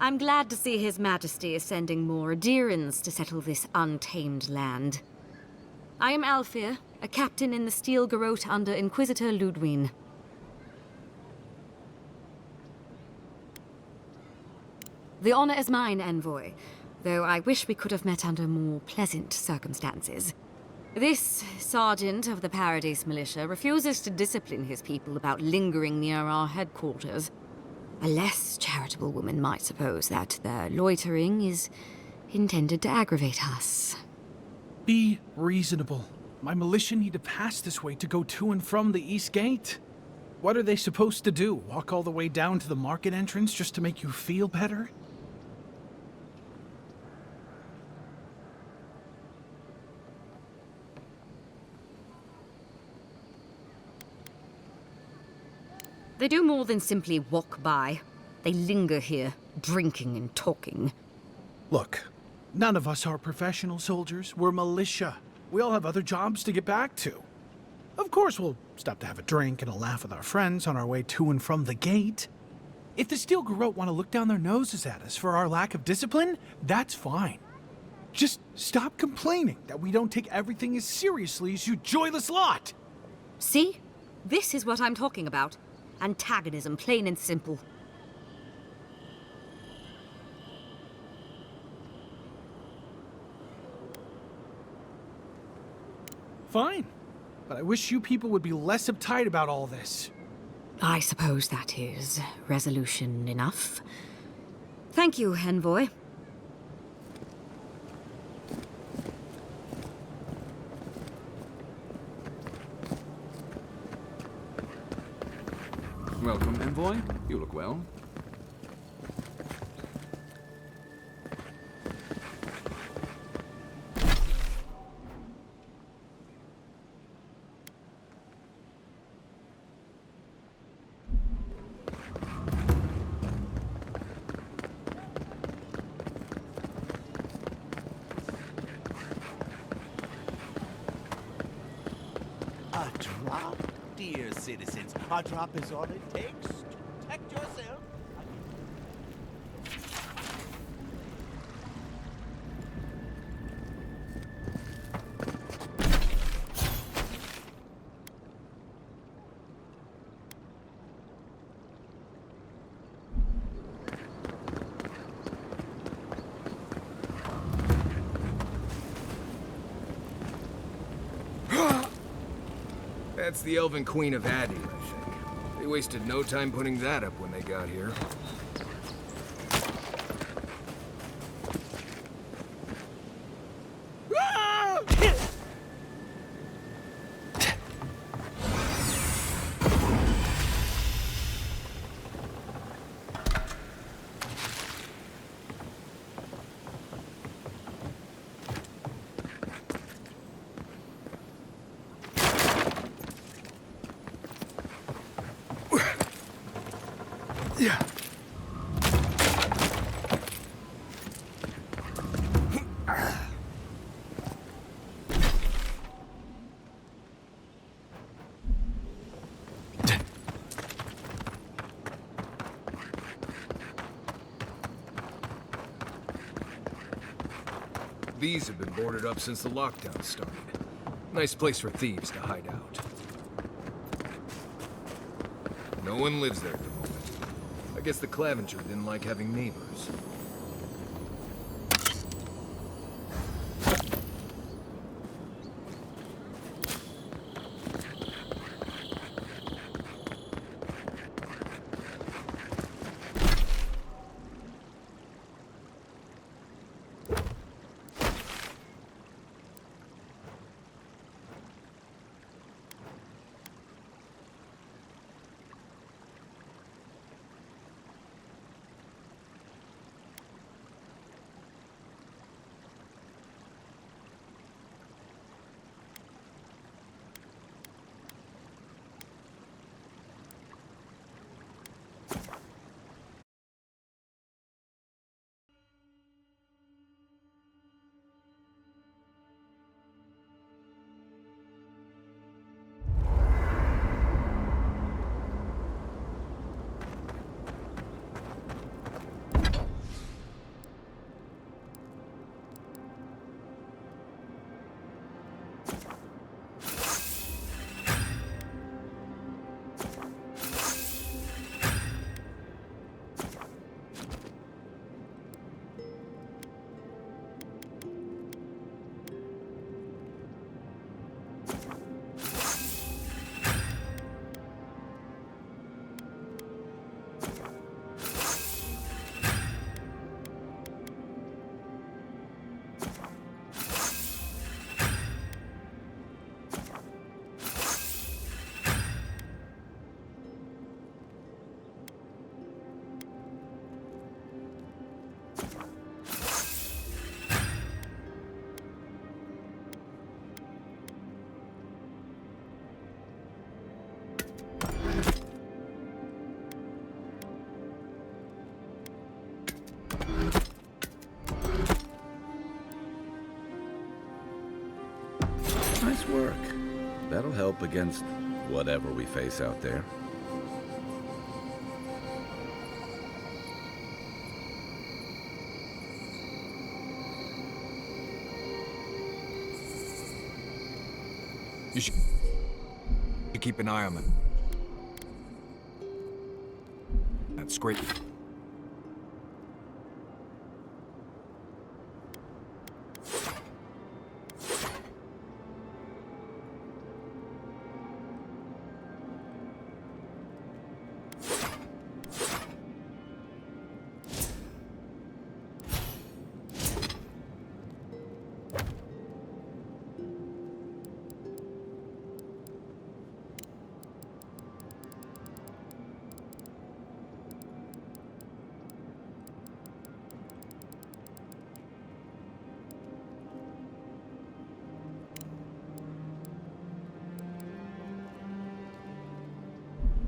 I'm glad to see His Majesty is sending more adherents to settle this untamed land. I am Alfir, a captain in the Steel Garrote under Inquisitor Ludwine. The honor is mine, envoy, though I wish we could have met under more pleasant circumstances. This sergeant of the Paradise Militia refuses to discipline his people about lingering near our headquarters. A less charitable woman might suppose that their loitering is intended to aggravate us. Be reasonable. My militia need to pass this way to go to and from the East Gate. What are they supposed to do? Walk all the way down to the market entrance just to make you feel better? They do more than simply walk by. They linger here, drinking and talking. Look, none of us are professional soldiers. We're militia. We all have other jobs to get back to. Of course, we'll stop to have a drink and a laugh with our friends on our way to and from the gate. If the Steel Garrote want to look down their noses at us for our lack of discipline, that's fine. Just stop complaining that we don't take everything as seriously as you joyless lot. See? This is what I'm talking about. Antagonism, plain and simple. Fine. But I wish you people would be less uptight about all this. I suppose that is resolution enough. Thank you, envoy. Welcome, envoy. You look well. A drop, dear citizens. A drop is all it takes to protect yourself. That's the Elven Queen of Adra, I think. They wasted no time putting that up when they got here. Yeah. These have been boarded up since the lockdown started. Nice place for thieves to hide out. No one lives there at the moment. I guess the Clavenger didn't like having neighbors. Nice work. That'll help against whatever we face out there. You should keep an eye on them. That's great.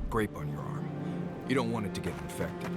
Grape on your arm. You don't want it to get infected.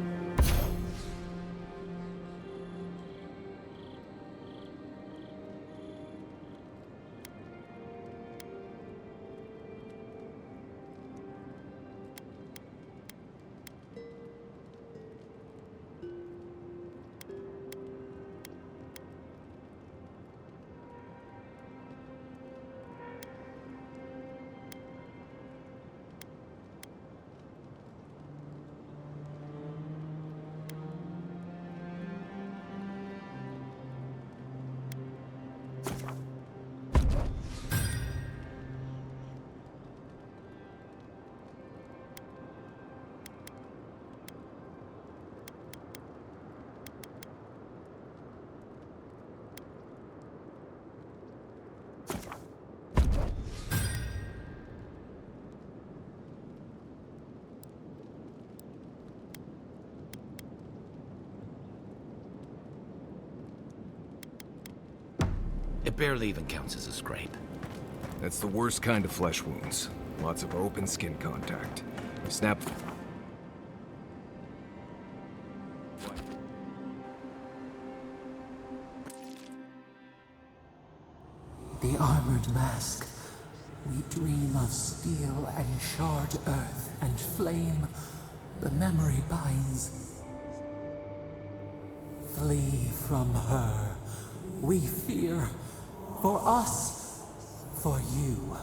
It barely even counts as a scrape. That's the worst kind of flesh wounds. Lots of open skin contact. Snap. The armored mask. We dream of steel and charred earth and flame. The memory binds. Flee from her. We fear. For us. For you.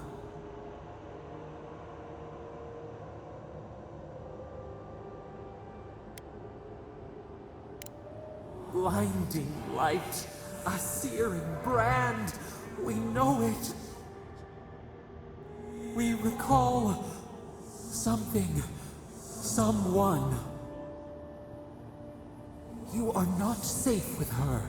Blinding light. A searing brand. We know it. We recall something, someone. You are not safe with her.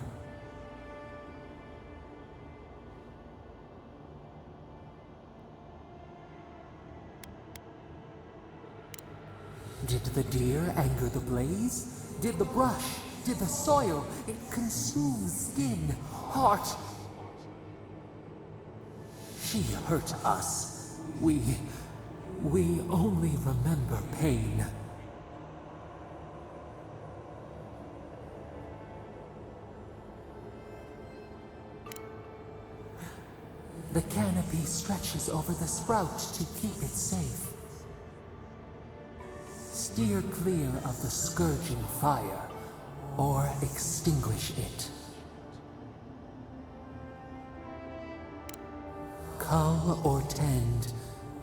Did the deer anger the blaze? Did the brush? Did the soil? It consumes skin, heart. She hurt us. We only remember pain. The canopy stretches over the sprout to keep it safe. Steer clear of the scourging fire, or extinguish it. Cull or tend,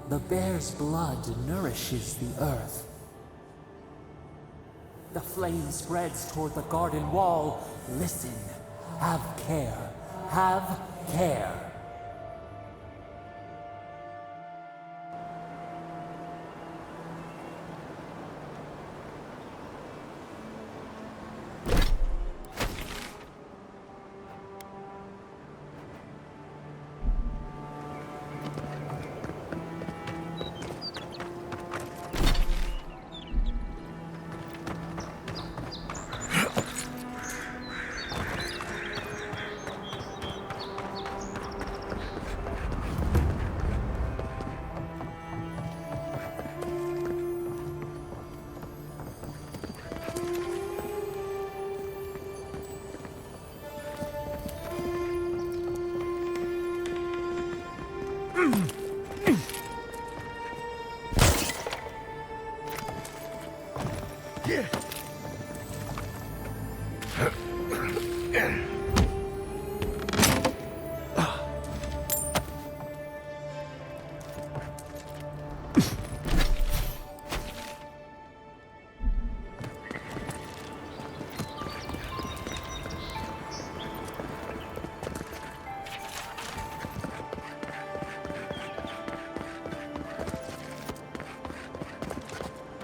the bear's blood nourishes the earth. The flame spreads toward the garden wall. Listen, have care, have care.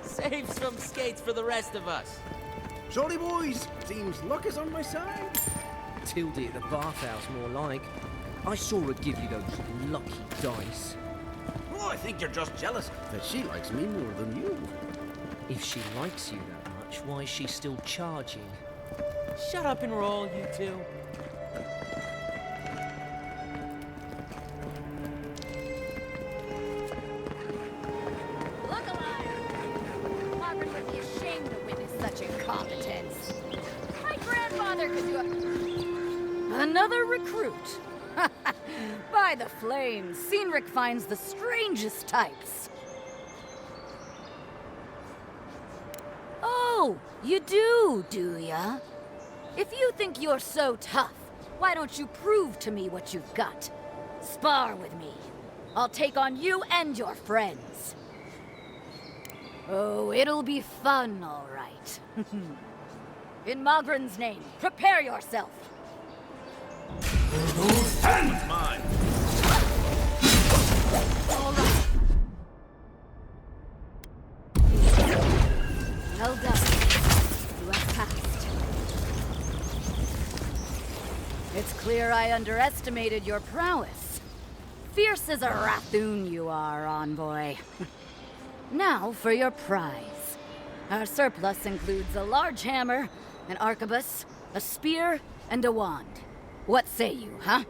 Save some skates for the rest of us. Jolly boys! Seems luck is on my side. Tildy at the bathhouse, more like. I saw her give you those lucky dice. Oh, I think you're just jealous that she likes me more than you. If she likes you that much, why is she still charging? Shut up and roll, you two. Look alive! Margaret would be ashamed to witness such incompetence. My grandfather could do a... Another recruit. By the flames, Cynric finds the strangest types. Oh, you do ya? If you think you're so tough, why don't you prove to me what you've got? Spar with me. I'll take on you and your friends. Oh, it'll be fun, all right. In Mogren's name, prepare yourself. Stand mine! All right. Well done. You have passed. It's clear I underestimated your prowess. Fierce as a raccoon you are, envoy. Now for your prize. Our surplus includes a large hammer, an arquebus, a spear, and a wand. What say you, huh?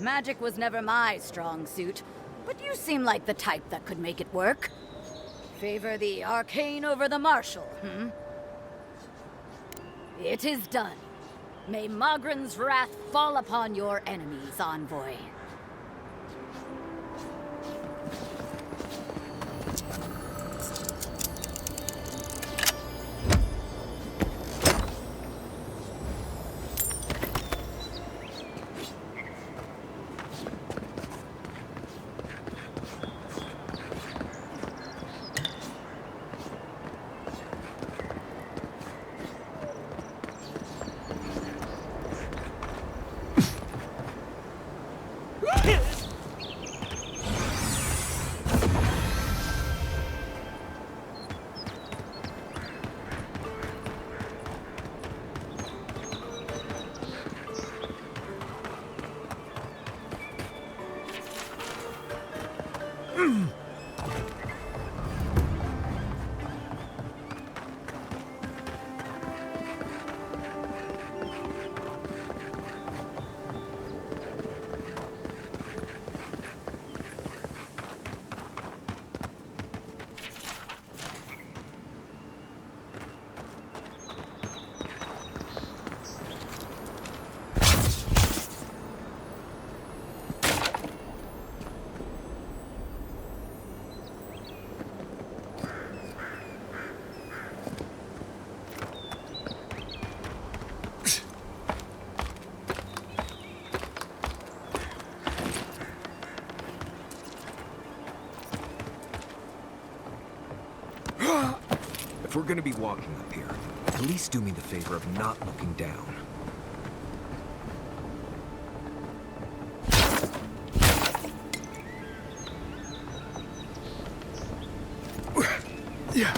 Magic was never my strong suit, but you seem like the type that could make it work. Favor the arcane over the martial, It is done. May Mogren's wrath fall upon your enemies, envoy. If we're gonna be walking up here, at least do me the favor of not looking down. Yeah.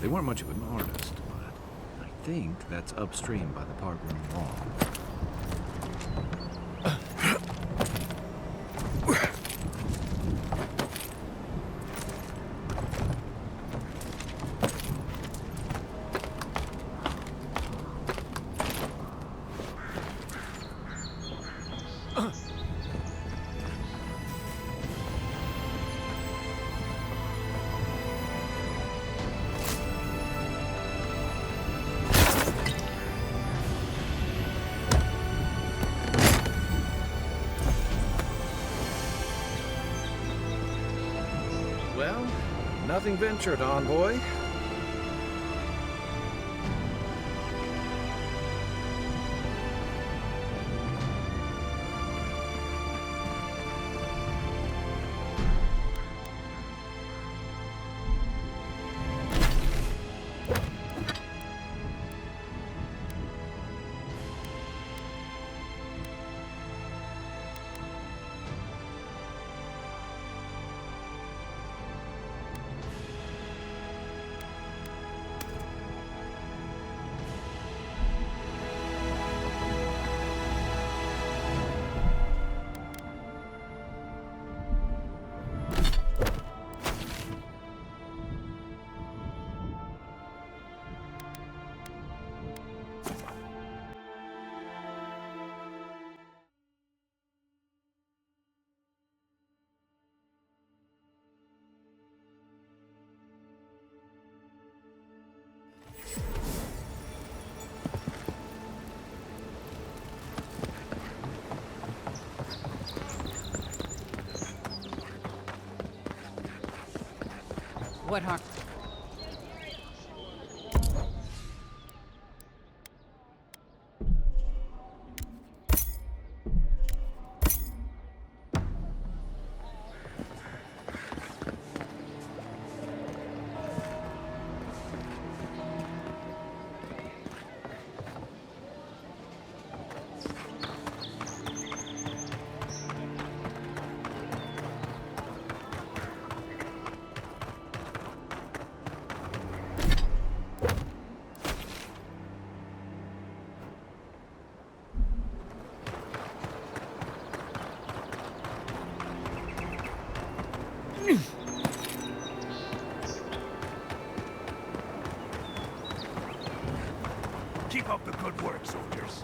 They weren't much of an artist, but think that's upstream by the part room wall. Well, nothing ventured, envoy. What harm? Keep up the good work, soldiers.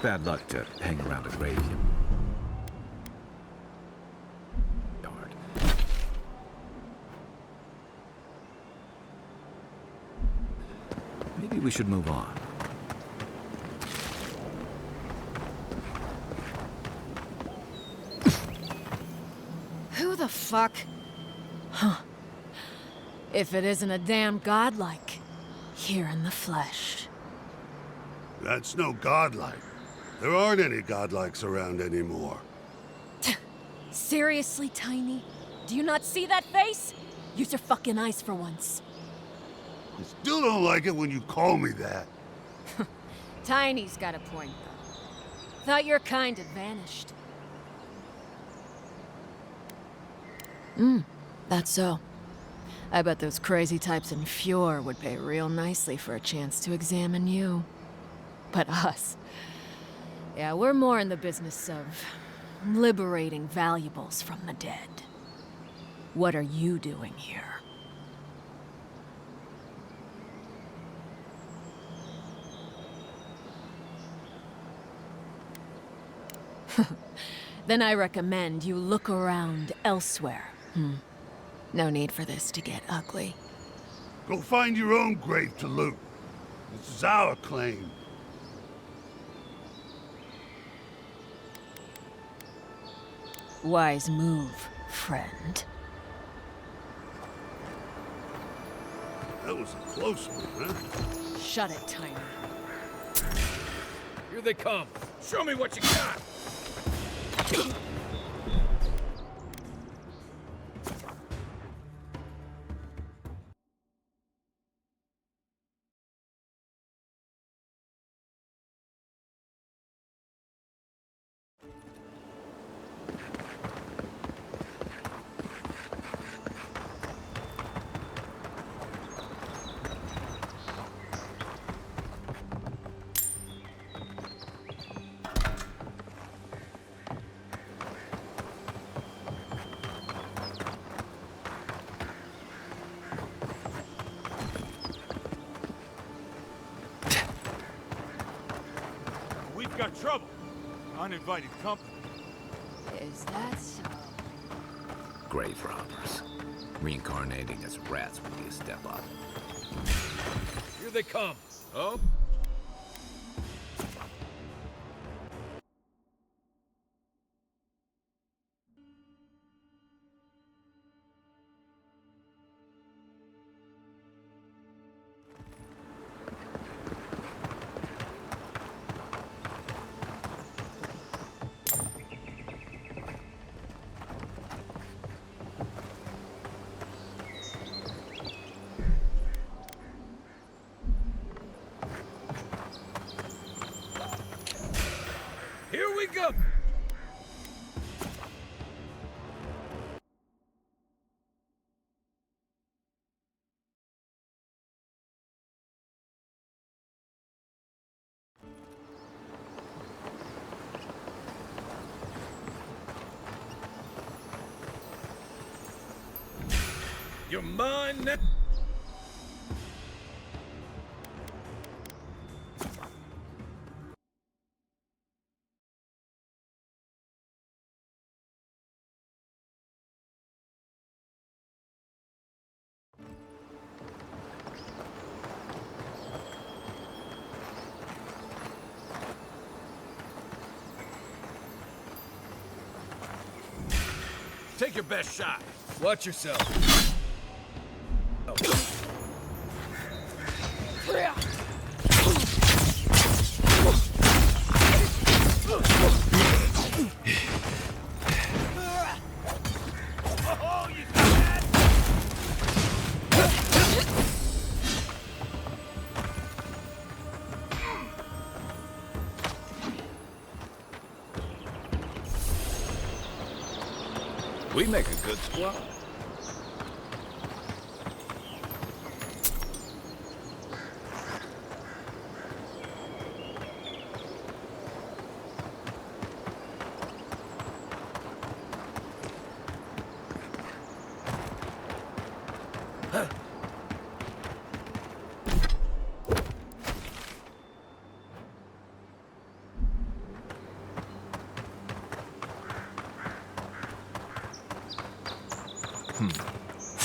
Bad luck to hang around a graveyard. Maybe we should move on. Who the fuck? Huh. If it isn't a damn godlike, here in the flesh. That's no godlike. There aren't any godlikes around anymore. Seriously, Tiny? Do you not see that face? Use your fucking eyes for once. I still don't like it when you call me that. Tiny's got a point, though. Thought your kind had vanished. That's so. I bet those crazy types in Fjord would pay real nicely for a chance to examine you. But us... yeah, we're more in the business of liberating valuables from the dead. What are you doing here? Then I recommend you look around elsewhere. No need for this to get ugly. Go find your own grave to loot. This is our claim. Wise move, friend. That was a close one, huh? Shut it, Tiny. Here they come. Show me what you got. We've got trouble. Uninvited company. Is that so? Grave robbers. Reincarnating as rats would be a step up. Here they come. Oh? Here we go! You're mine now. Take your best shot. Watch yourself. We make a good squad.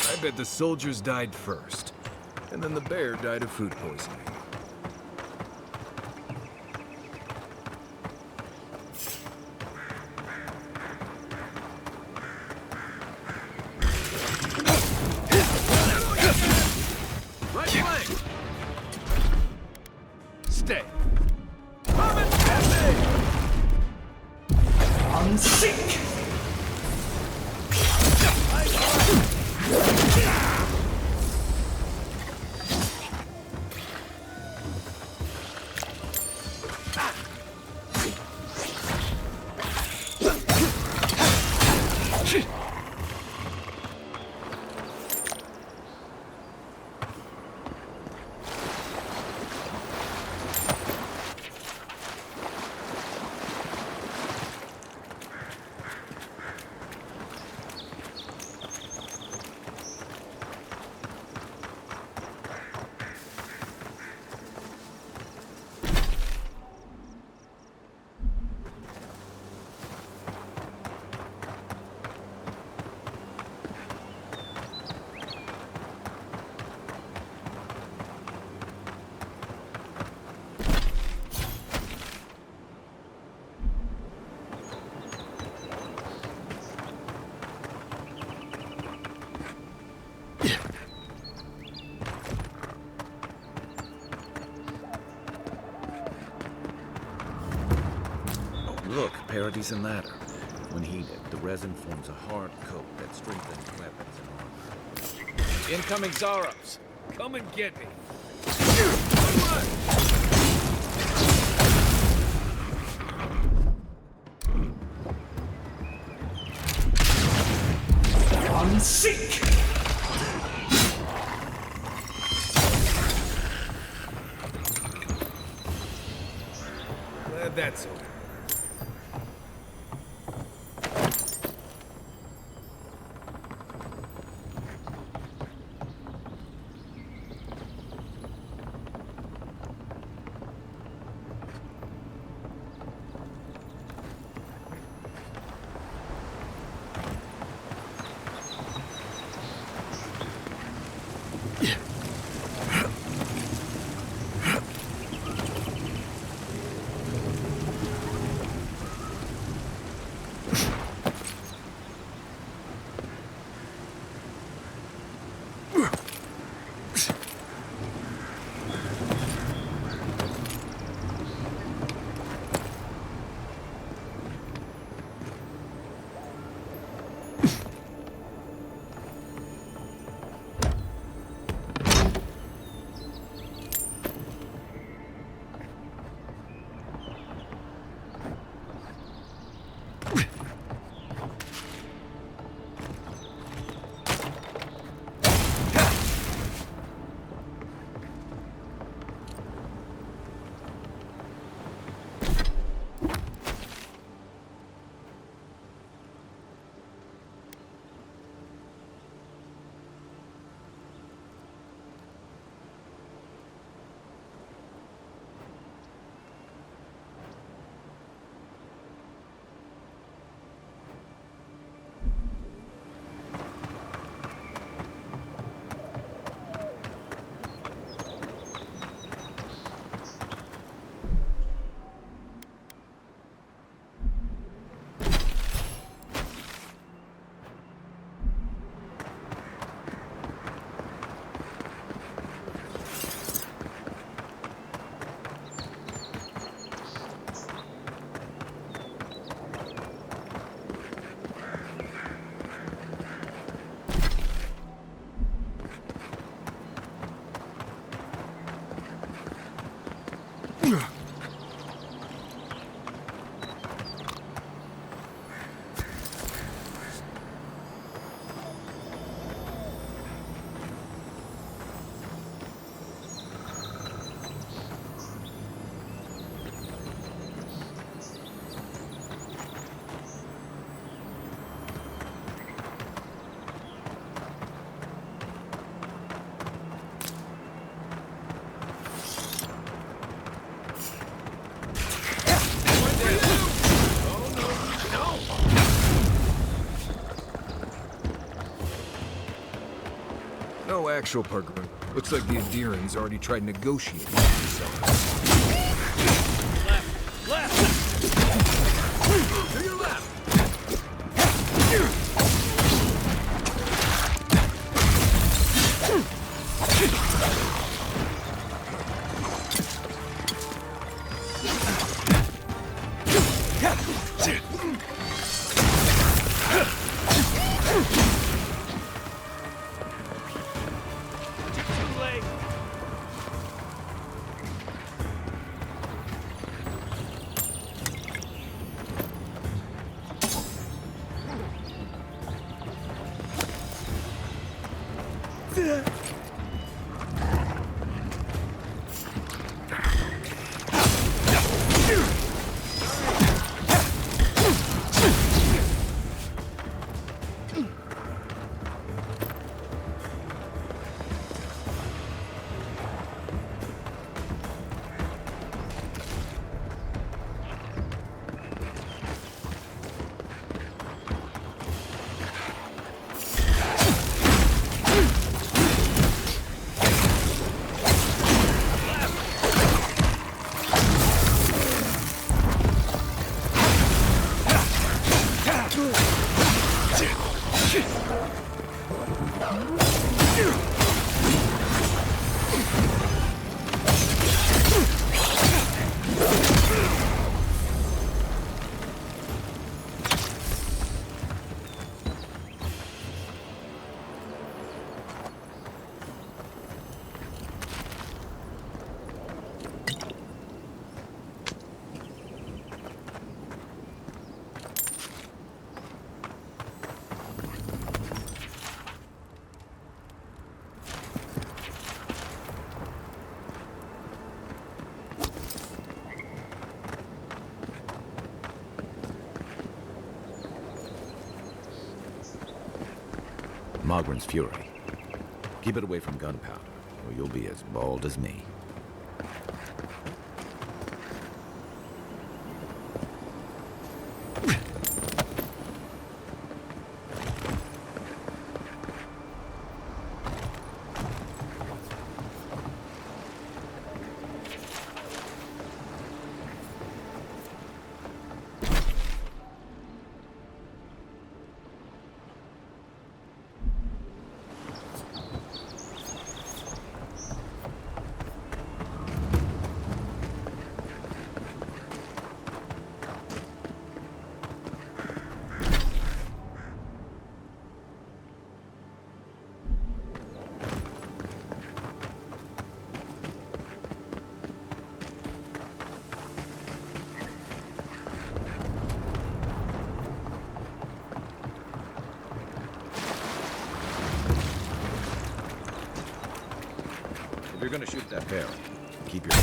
I bet the soldiers died first, and then the bear died of food poisoning. Right flank! Stay! Come and get me! Unsink! Parodies and ladder. When heated, the resin forms a hard coat that strengthens weapons and armor. Incoming Zaros! Come and get me! Unseek! Glad that's over. No actual Parkman. Looks like the Adirans already tried negotiating with themselves. Left! To your left! Mogren's fury. Keep it away from gunpowder, or you'll be as bald as me. If you're gonna shoot that barrel, keep your...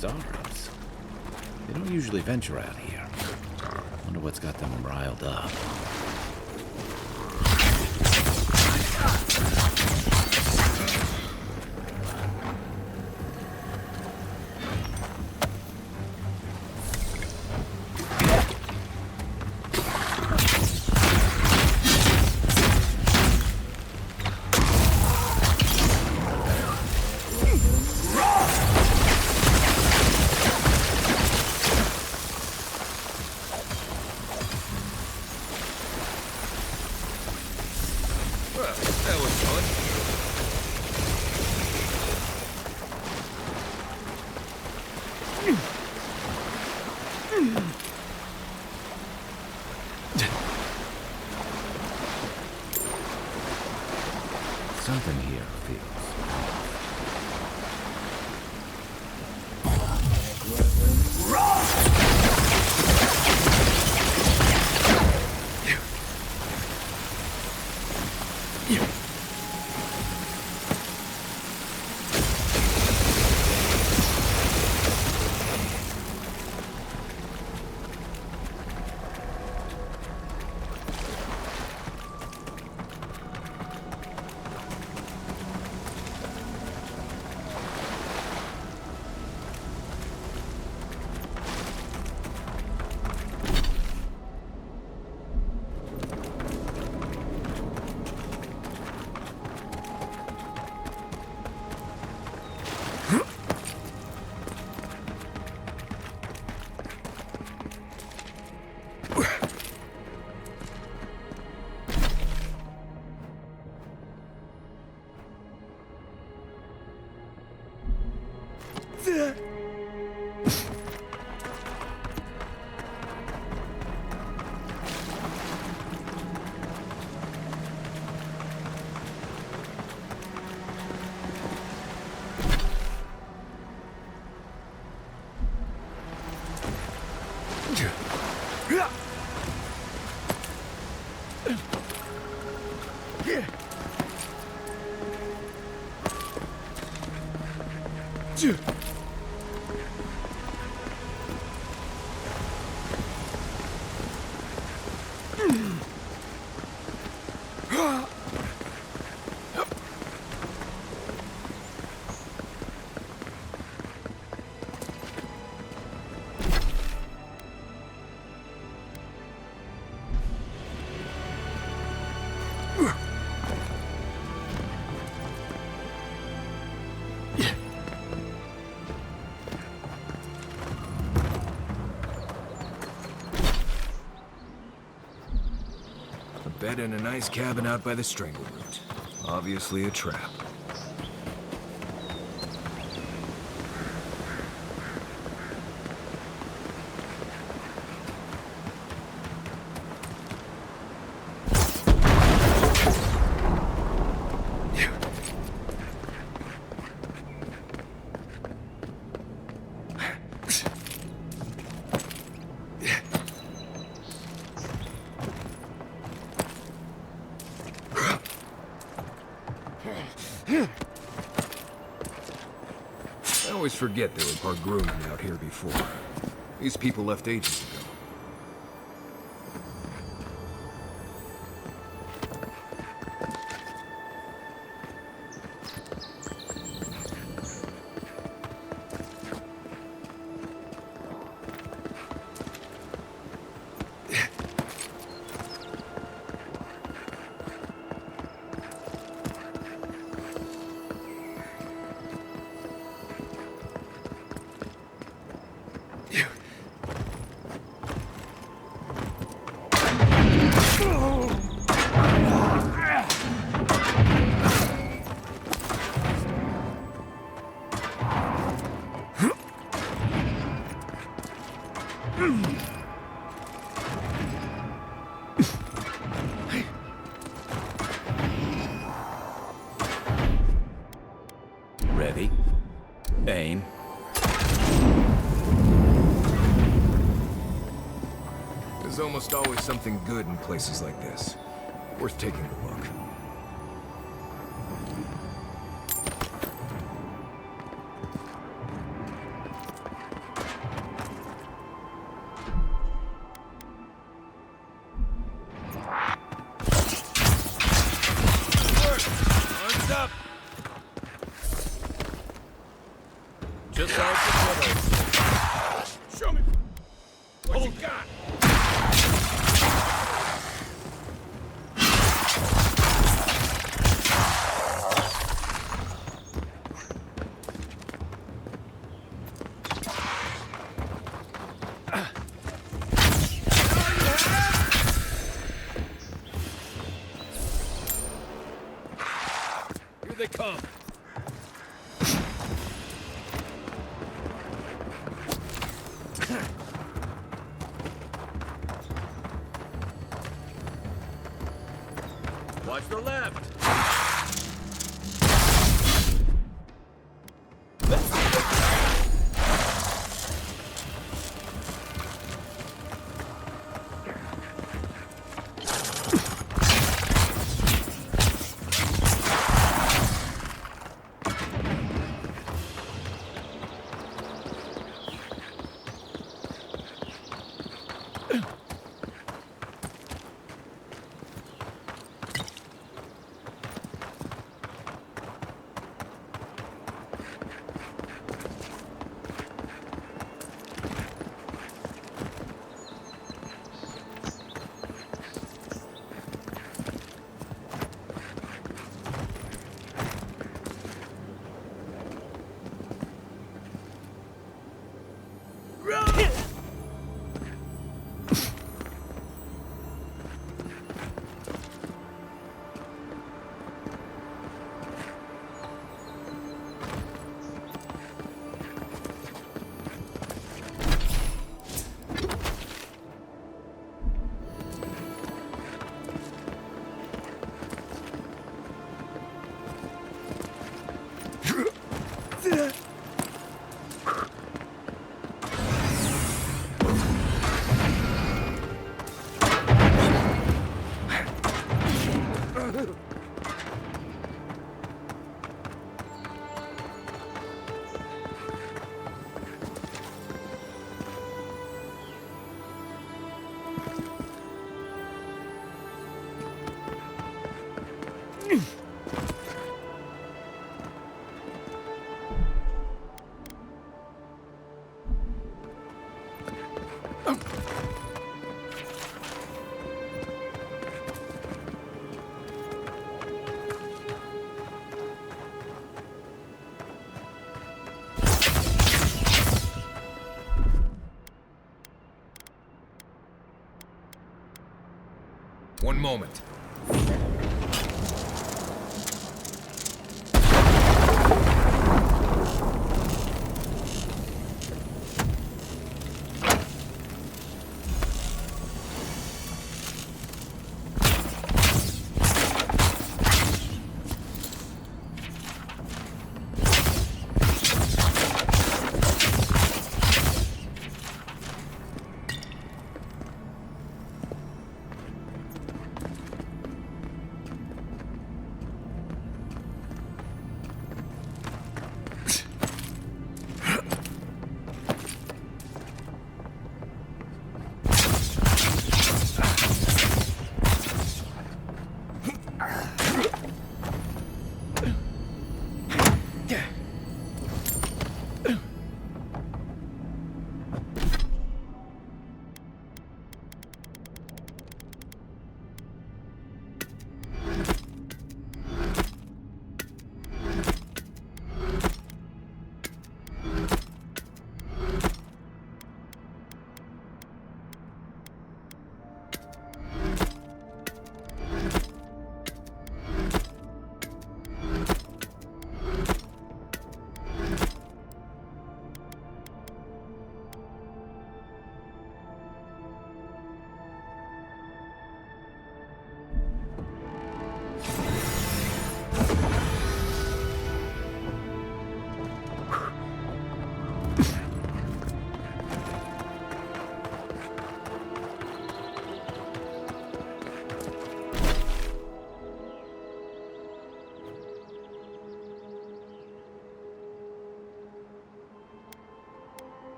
Startups. They don't usually venture out here. Wonder what's got them riled up. Something here feels bed in a nice cabin out by the Strangled route. Obviously a trap. I always forget there were part grooming out here before. These people left ages ago. Ready? Aim. There's almost always something good in places like this. Worth taking a look. Show me. What you got? Here they come. Watch the left. One moment.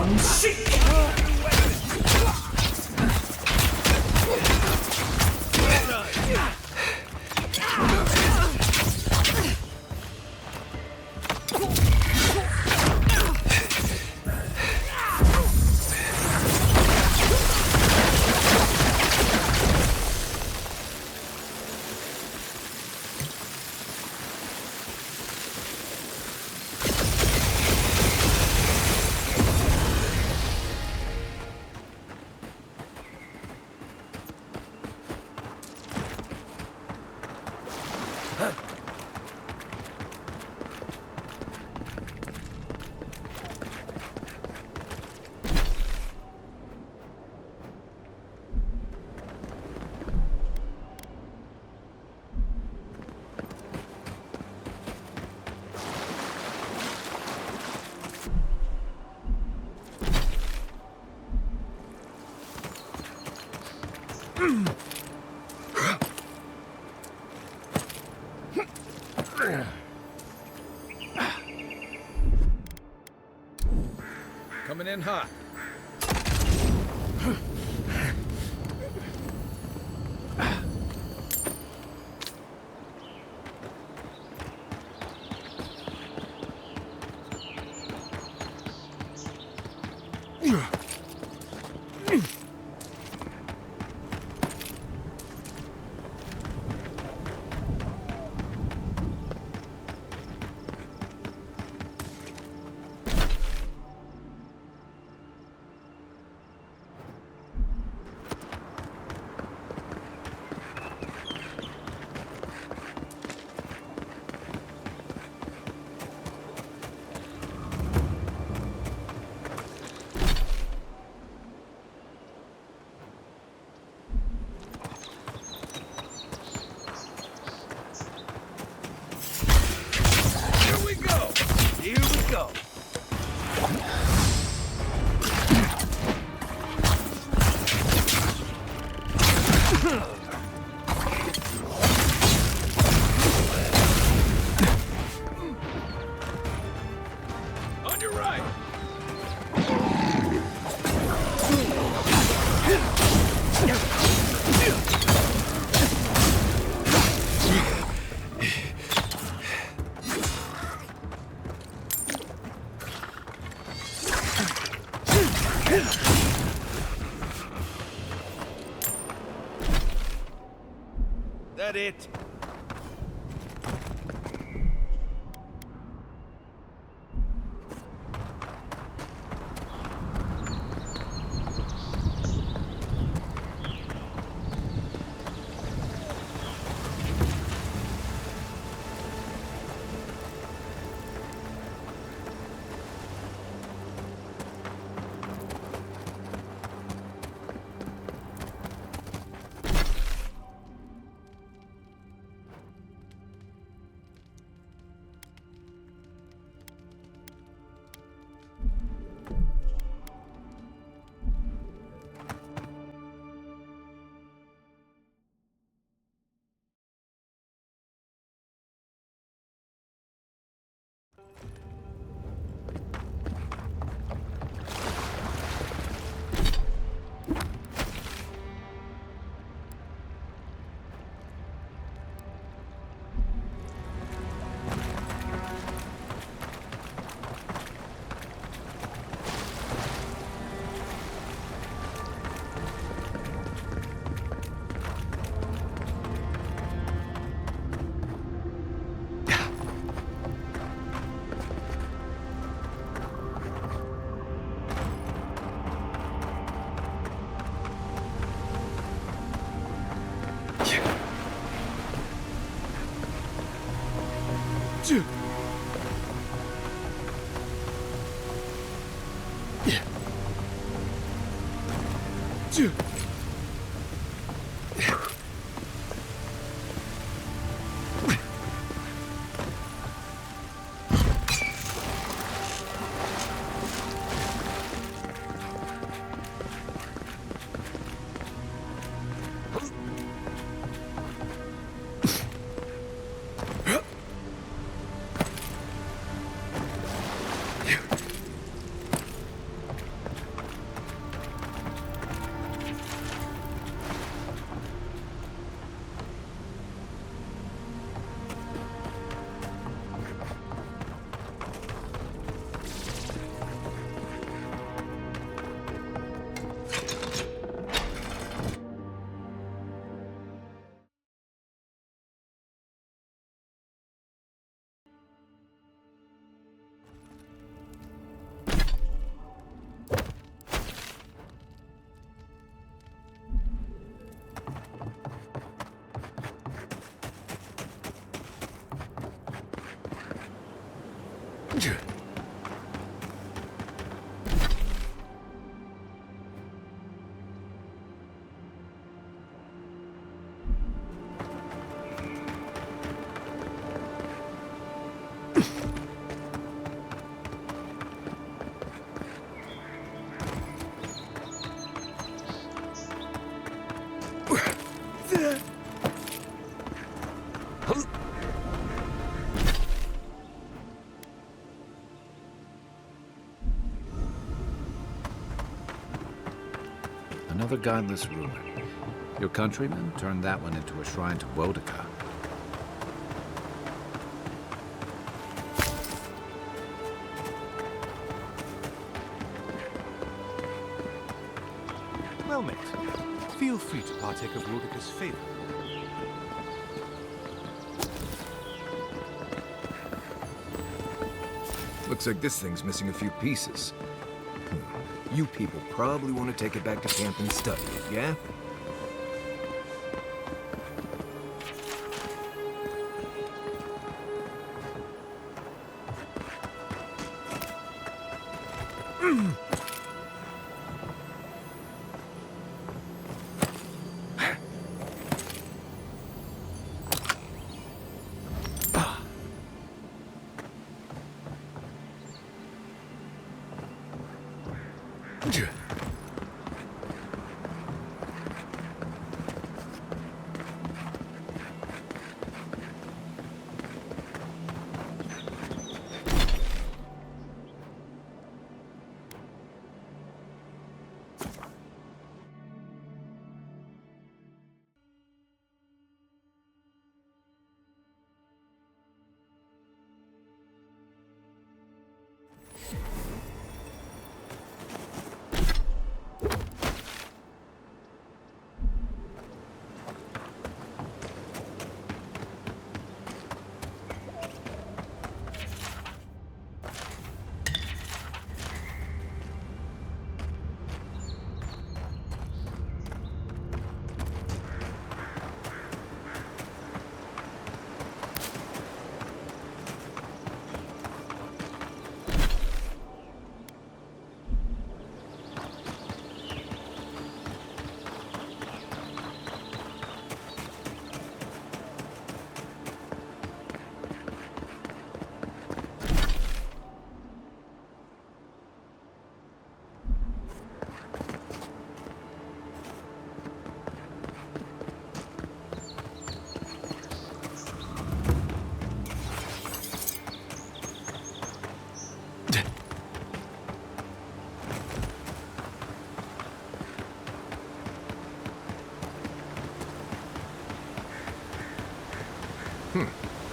Become sick! Coming in hot. That it? Another godless ruin. Your countrymen turned that one into a shrine to Boudica. Well met. Feel free to partake of Boudica's favor. Looks like this thing's missing a few pieces. You people probably want to take it back to camp and study it, yeah?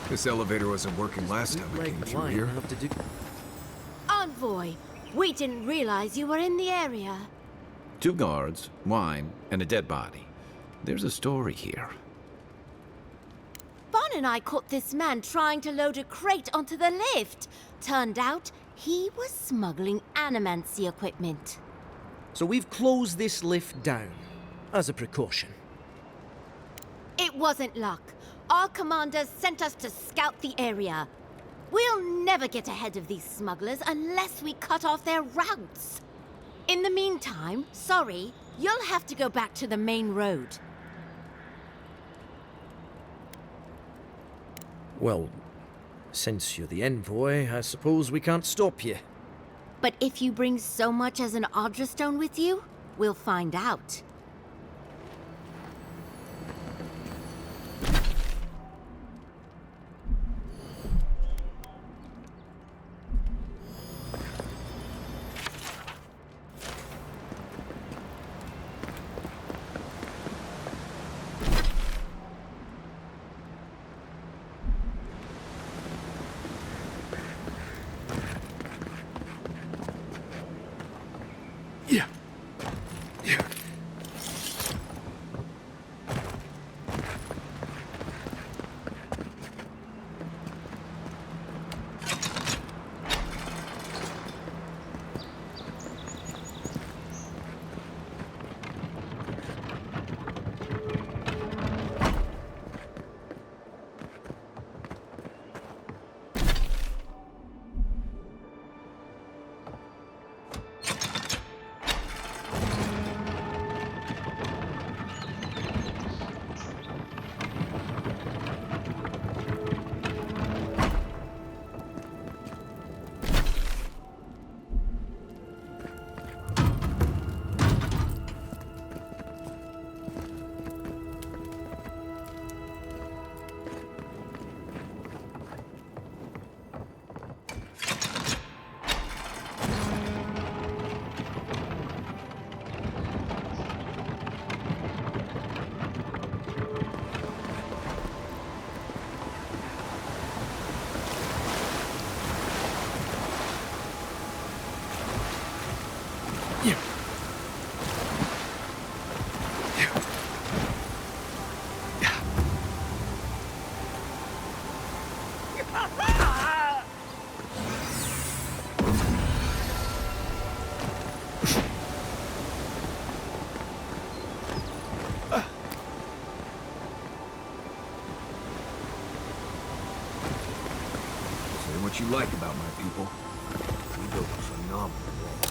This elevator wasn't working last time we came through here. Envoy, we didn't realize you were in the area. 2 guards, wine, and a dead body. There's a story here. Bon and I caught this man trying to load a crate onto the lift. Turned out, he was smuggling animancy equipment. So we've closed this lift down, as a precaution. It wasn't luck. Our commanders sent us to scout the area. We'll never get ahead of these smugglers unless we cut off their routes. In the meantime, sorry, you'll have to go back to the main road. Well, since you're the envoy, I suppose we can't stop you. But if you bring so much as an Adra stone with you, we'll find out. Say what you like about my people. We built a phenomenal wall.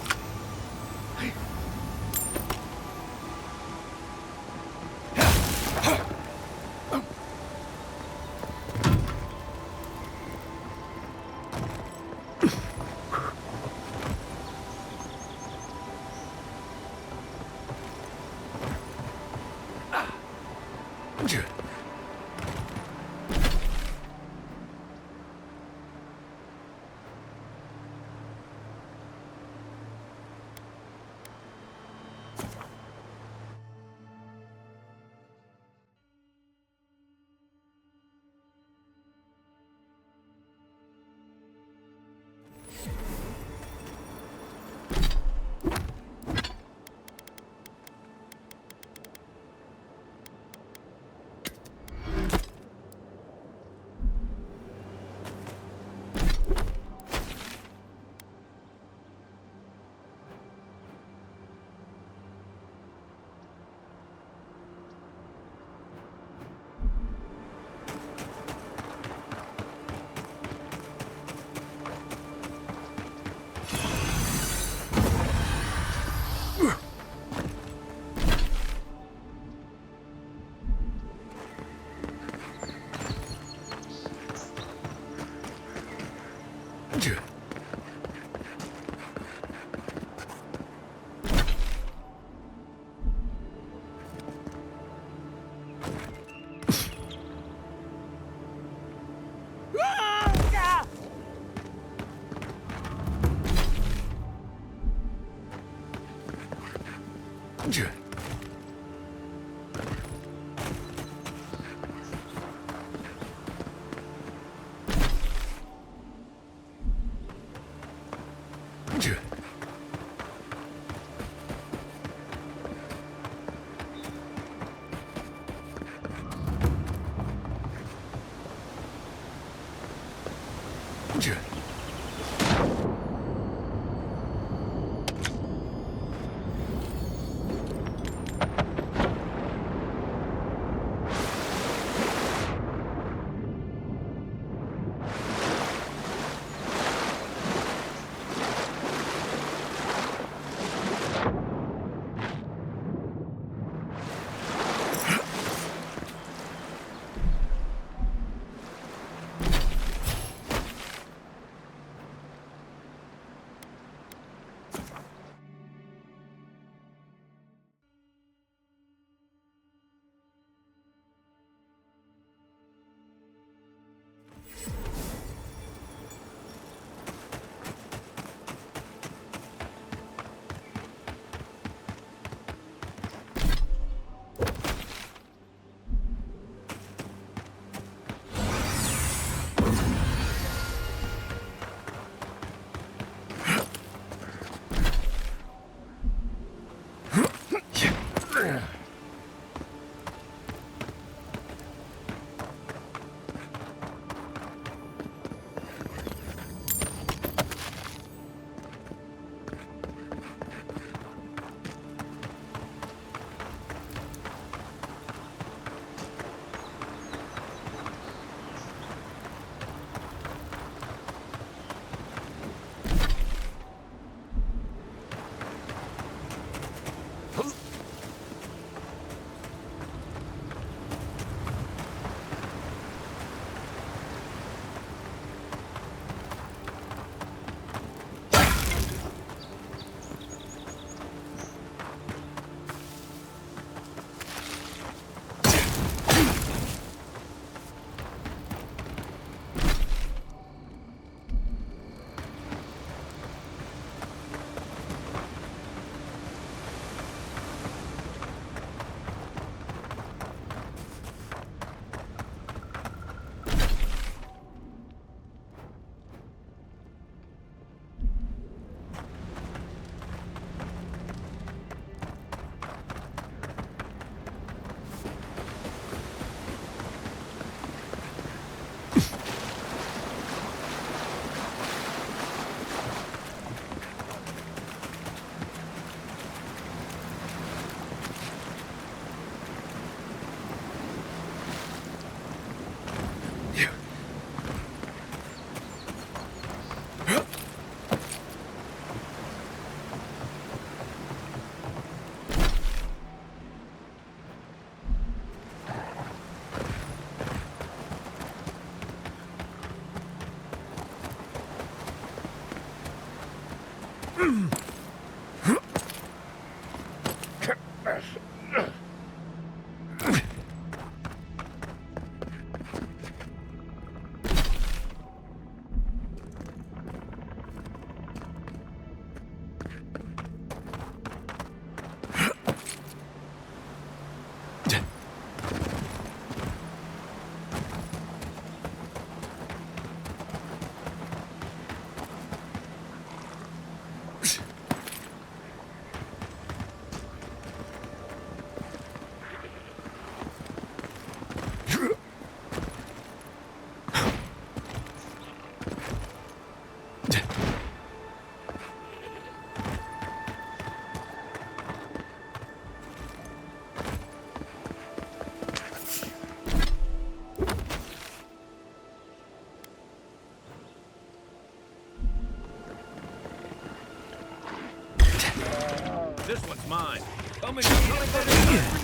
This one's mine. Coming for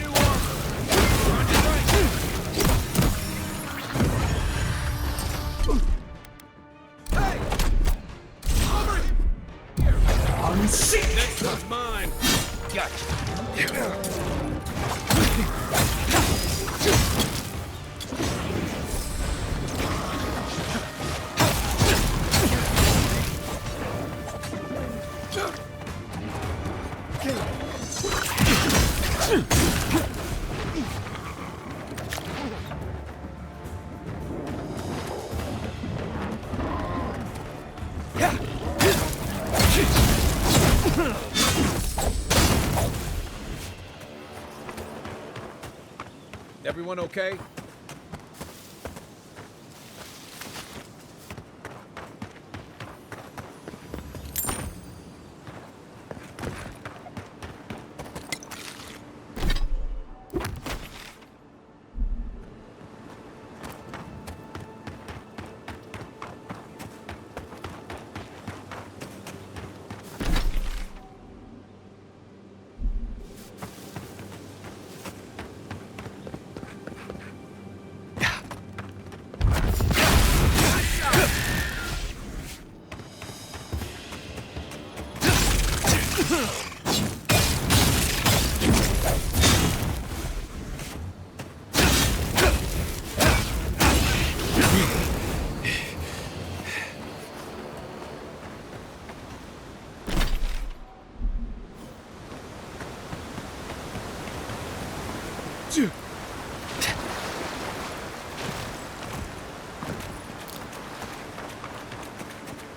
new armor. On your right. Hey! Over here! Unseat! Next one's mine. Gotcha. Everyone okay?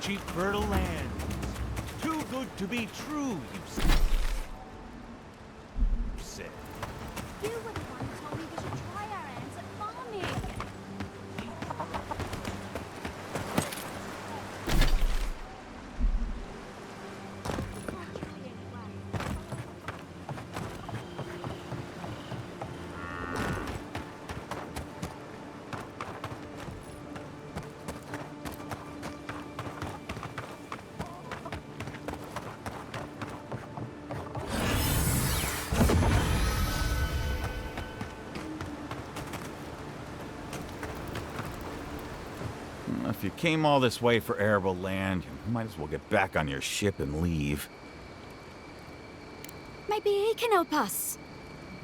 Cheap fertile land. Too good to be true, you said. You were the one who told me we should try our hands at farming. If you came all this way for arable land, you might as well get back on your ship and leave. Maybe he can help us.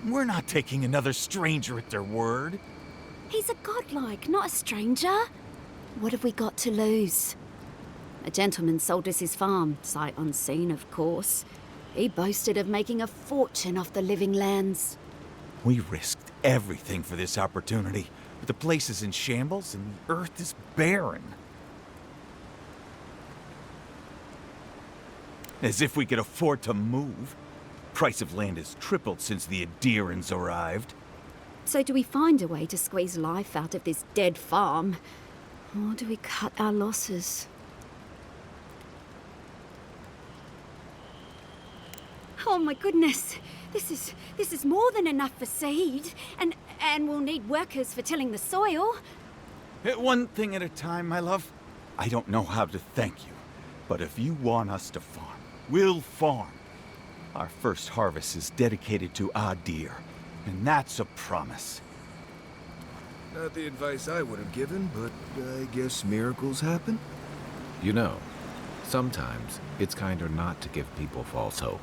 We're not taking another stranger at their word. He's a godlike, not a stranger. What have we got to lose? A gentleman sold us his farm, sight unseen, of course. He boasted of making a fortune off the living lands. We risked everything for this opportunity, but the place is in shambles and the earth is barren. As if we could afford to move. Price of land has tripled since the Adirans arrived. So do we find a way to squeeze life out of this dead farm? Or do we cut our losses? Oh my goodness! This is more than enough for seed, and we'll need workers for tilling the soil. One thing at a time, my love. I don't know how to thank you, but if you want us to farm, we'll farm. Our first harvest is dedicated to Adir, and that's a promise. Not the advice I would have given, but I guess miracles happen. You know, Sometimes it's kinder not to give people false hope.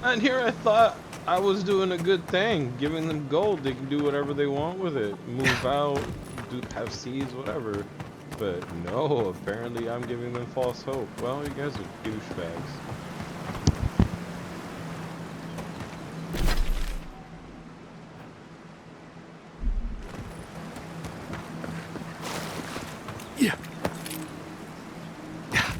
And here I thought I was doing a good thing, giving them gold. They can do whatever they want with it. Move out, have seeds, whatever. But no, apparently I'm giving them false hope. Well, you guys are douchebags. Yeah. Yeah.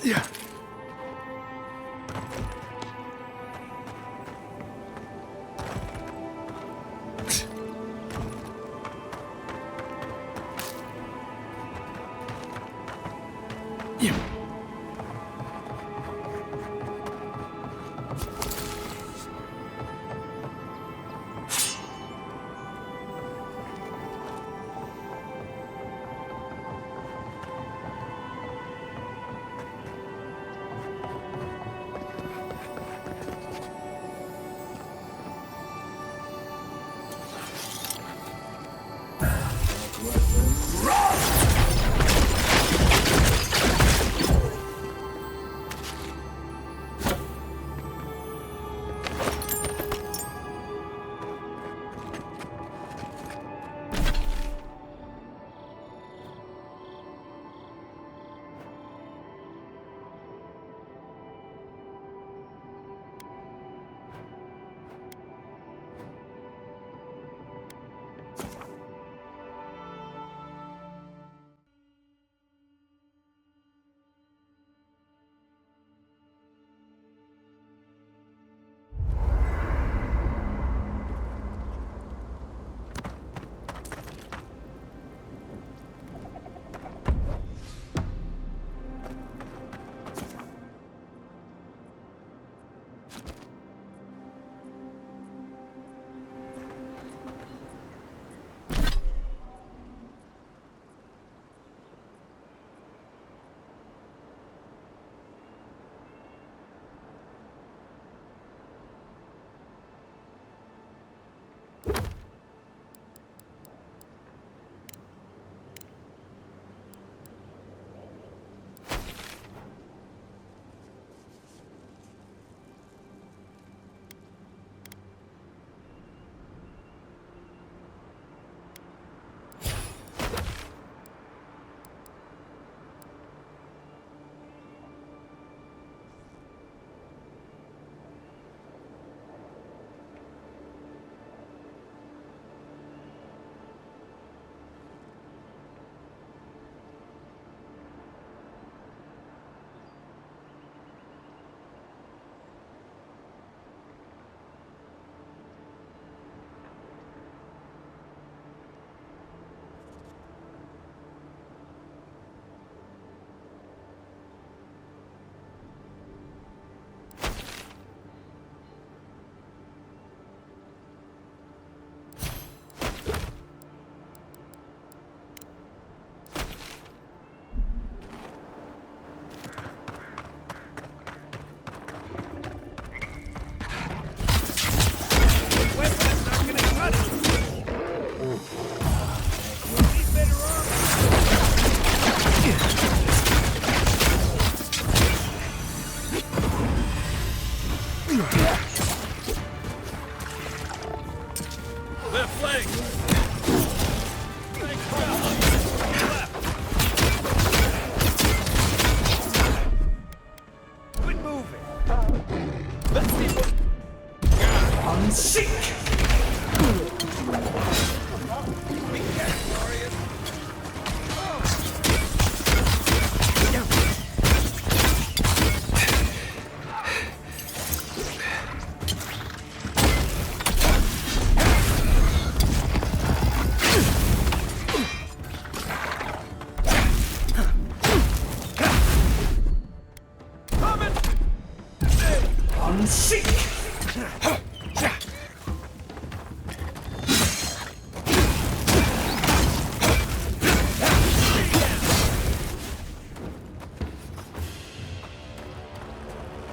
Yeah.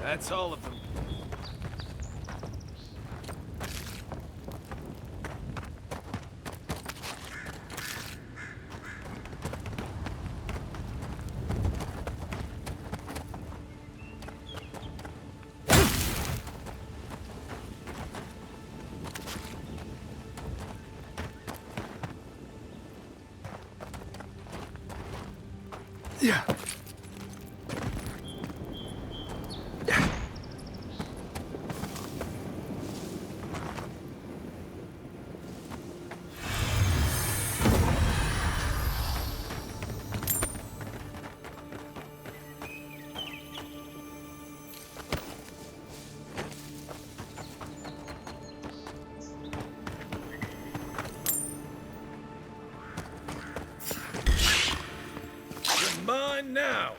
That's all of them. Yeah. Mine now.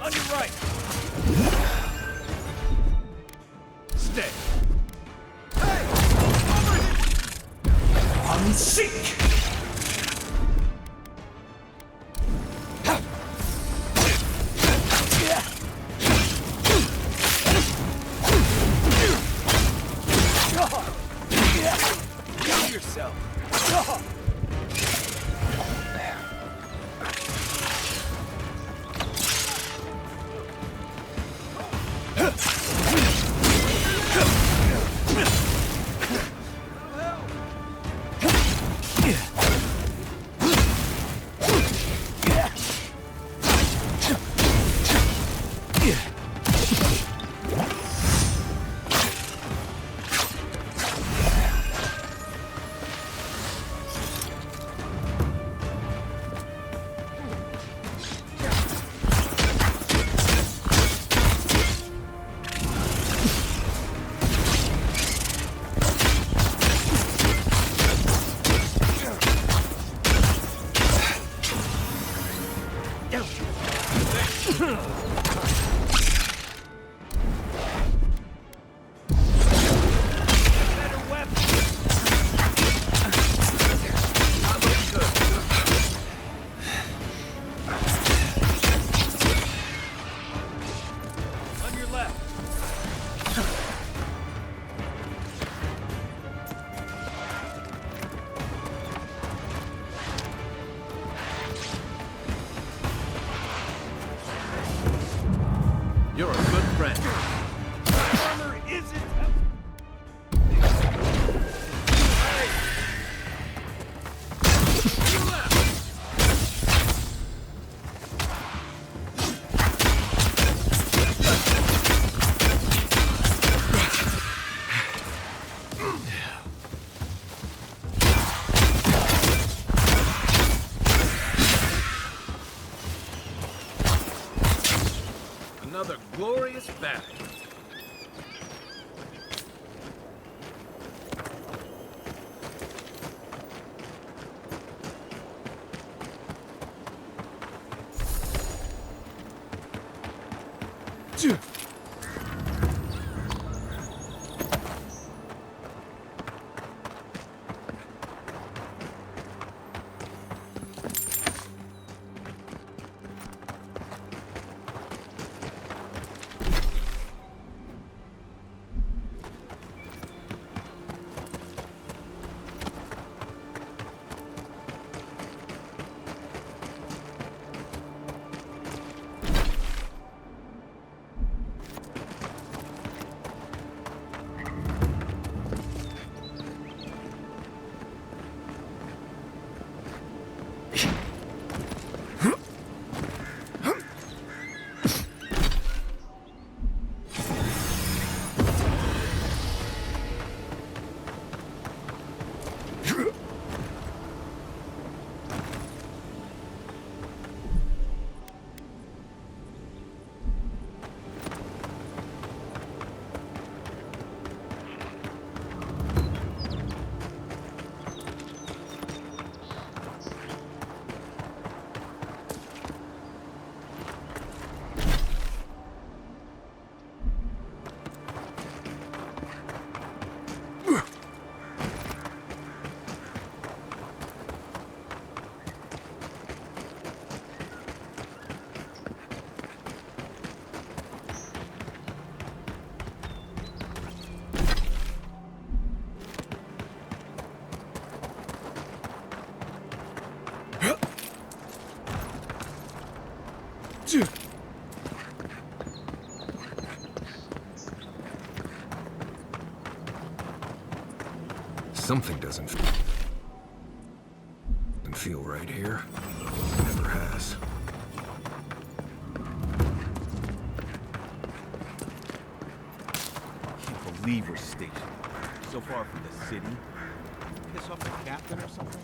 On your right. Stay. Hey! Over here! Unseek! Kill yourself. You're a good friend. Armor isn't. Another glorious battle. Something doesn't feel right here. Never has. Can't believe we're stationed so far from the city. Piss off the captain or something?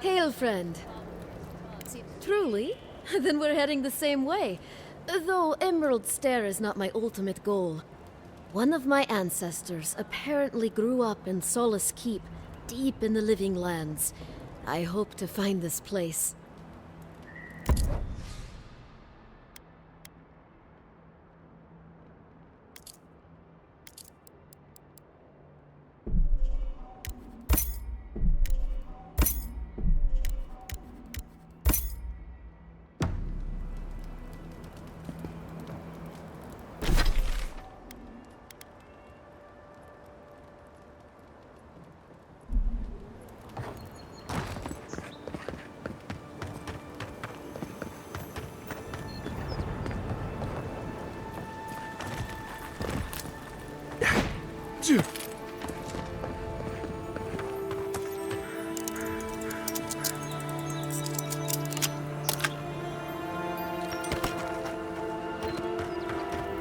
Hail, friend. Truly? Then we're heading the same way. Though Emerald Stair is not my ultimate goal. One of my ancestors apparently grew up in Solace Keep, deep in the Living Lands. I hope to find this place.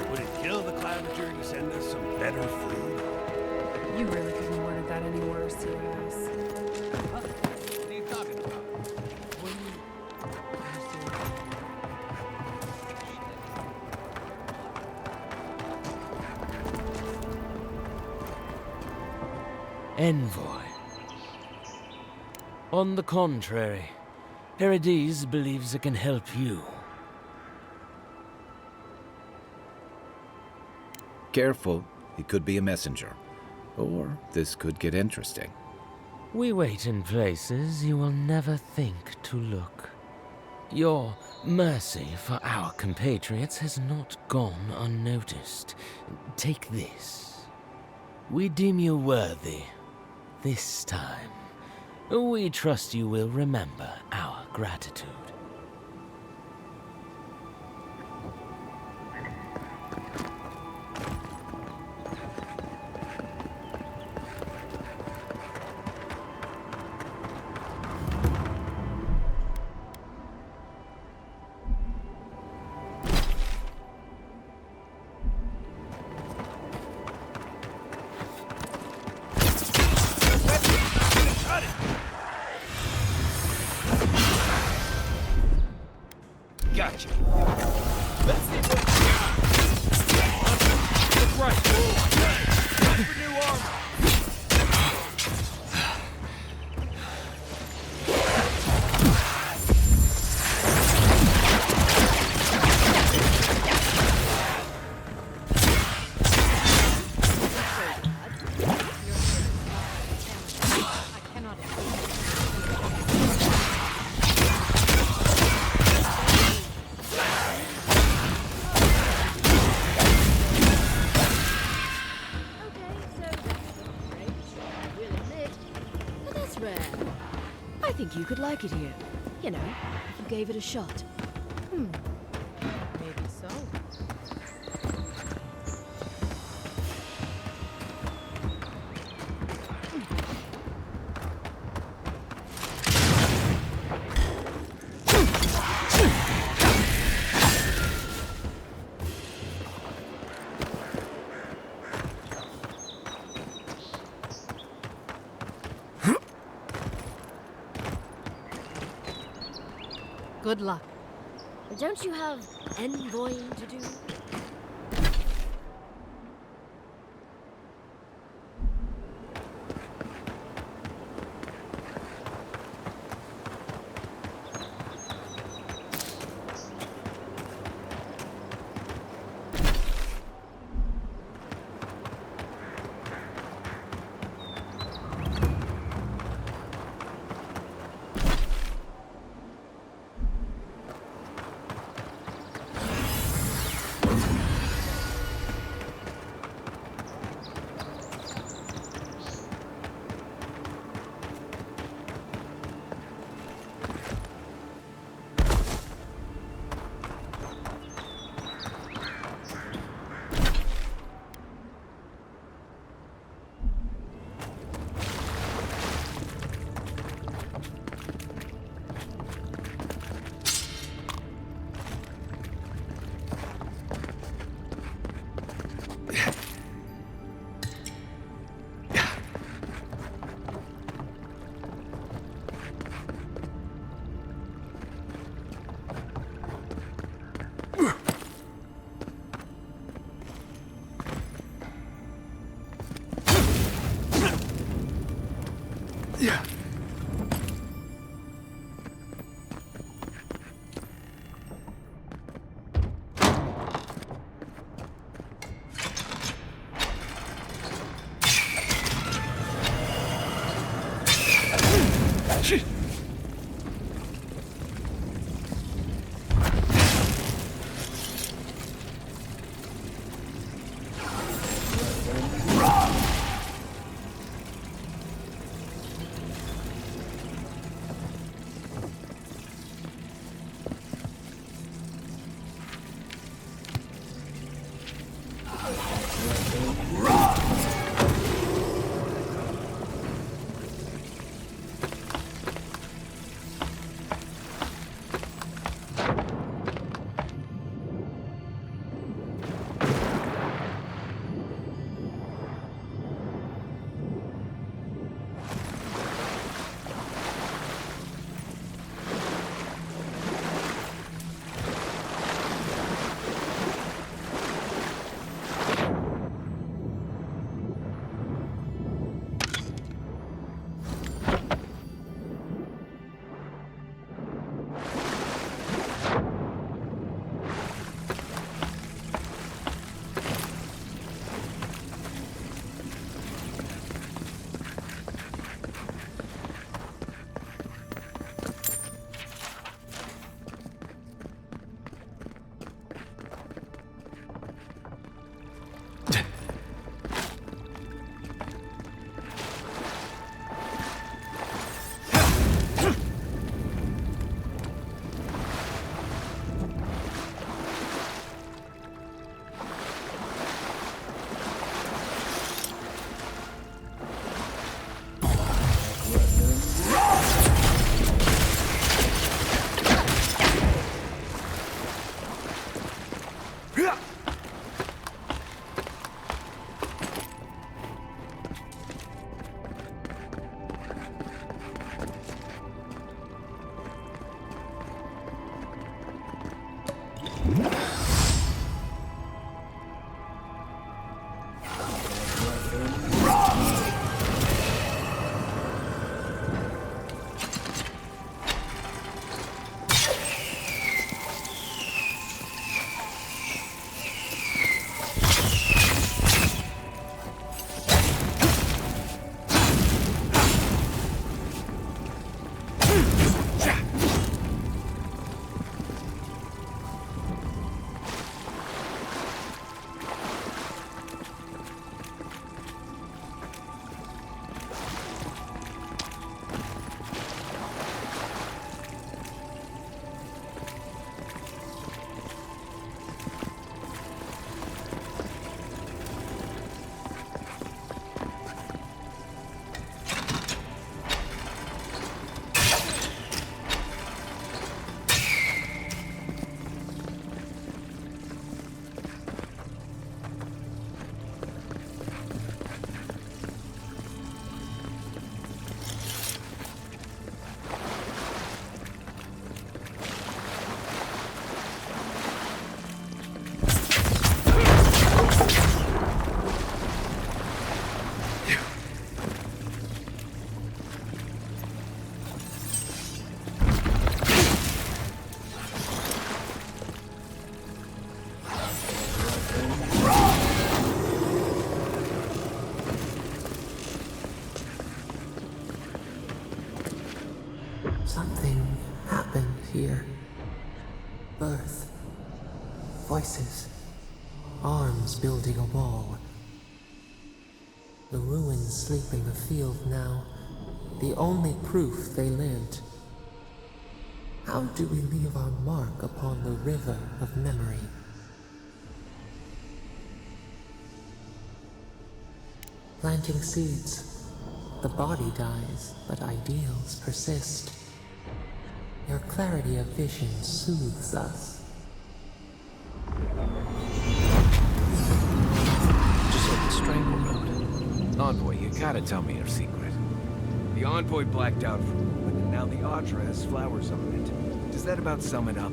Would it kill the Cloudager to send us some better food? You really couldn't have worded that any worse, Serious. What are you talking about? Envoy. On the contrary, Paradise believes it can help you. Careful, he could be a messenger. Or this could get interesting. We wait in places you will never think to look. Your mercy for our compatriots has not gone unnoticed. Take this. We deem you worthy. This time, we trust you will remember our gratitude. Gotcha. Let's see what we got. That's right. Time for new armor. I think you could like it here. You know, if you gave it a shot. Maybe so. Good luck. Don't you have envoying to do? Yeah. Something happened here. Birth. Voices. Arms building a wall. The ruins sleeping the field now. The only proof they lived. How do we leave our mark upon the river of memory? Planting seeds. The body dies, but ideals persist. Your clarity of vision soothes us. Just like the Strangled road. Envoy, you gotta tell me your secret. The Envoy blacked out for a moment, and now the Adra has flowers on it. Does that about sum it up?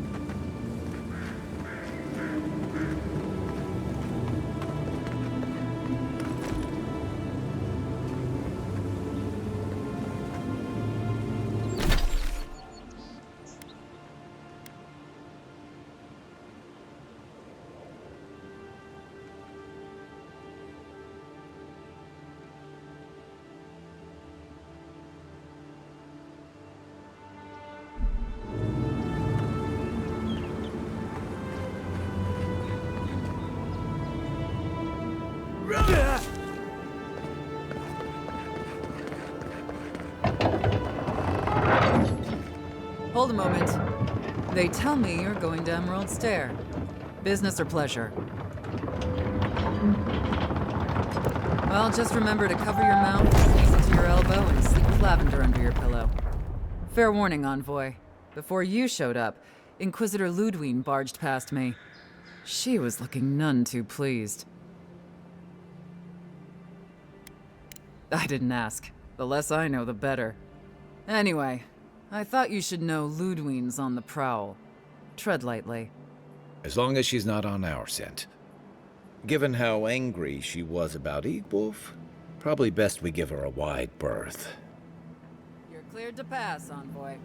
Hold a moment. They tell me you're going to Emerald Stair. Business or pleasure? Well, just remember to cover your mouth, squeeze into your elbow, and sleep with lavender under your pillow. Fair warning, Envoy. Before you showed up, Inquisitor Ludwine barged past me. She was looking none too pleased. I didn't ask. The less I know, the better. Anyway, I thought you should know Ludwine's on the prowl. Tread lightly. As long as she's not on our scent. Given how angry she was about Eagwolf, probably best we give her a wide berth. You're cleared to pass, Envoy.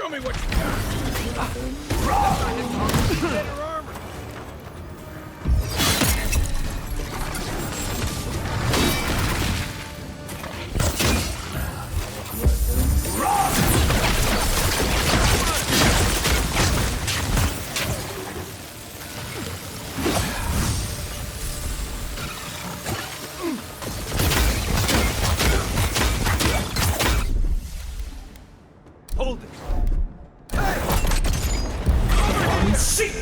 Show me what you got. Better armor. Hold it. Seek!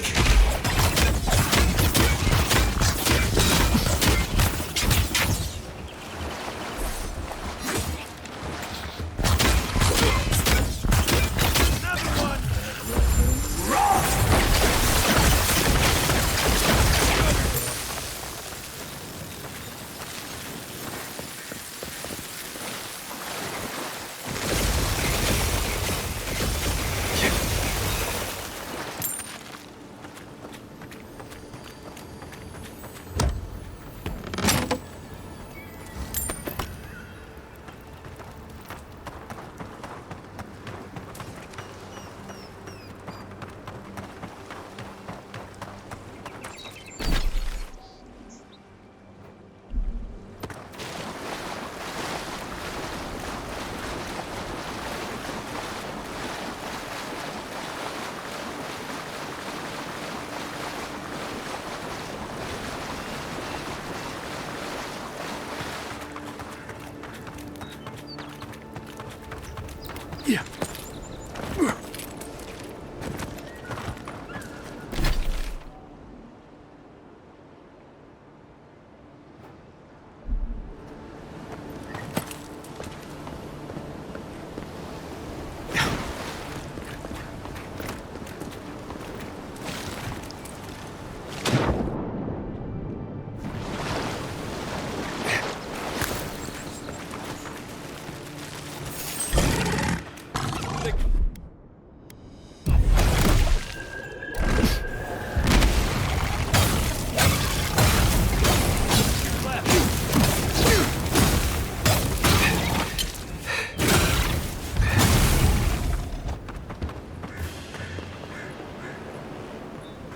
Yeah.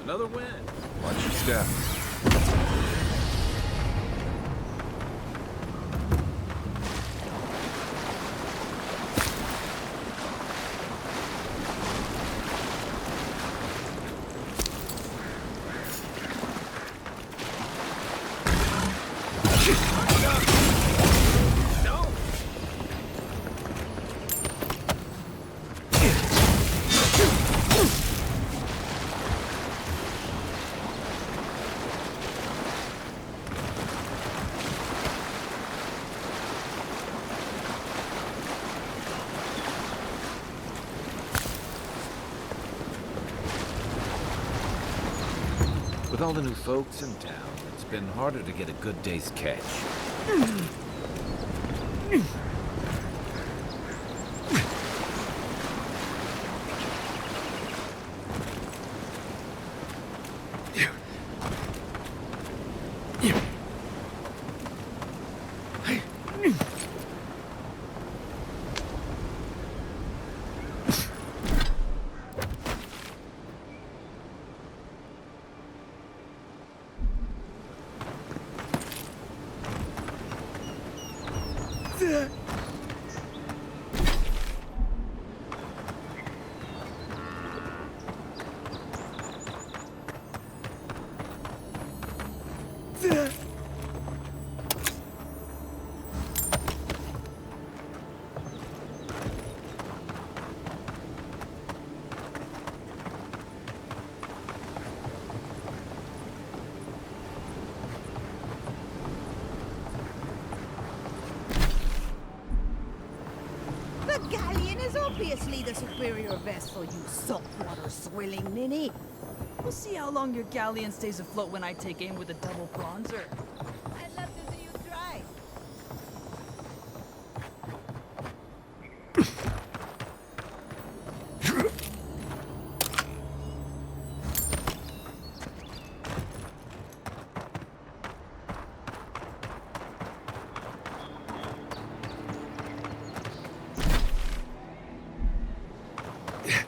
Another win. Watch your step. With all the new folks in town, it's been harder to get a good day's catch. The galleon is obviously the superior vessel, you saltwater swilling ninny. We'll see how long your galleon stays afloat when I take aim with a double bronzer. I'd love to see you try. Yeah.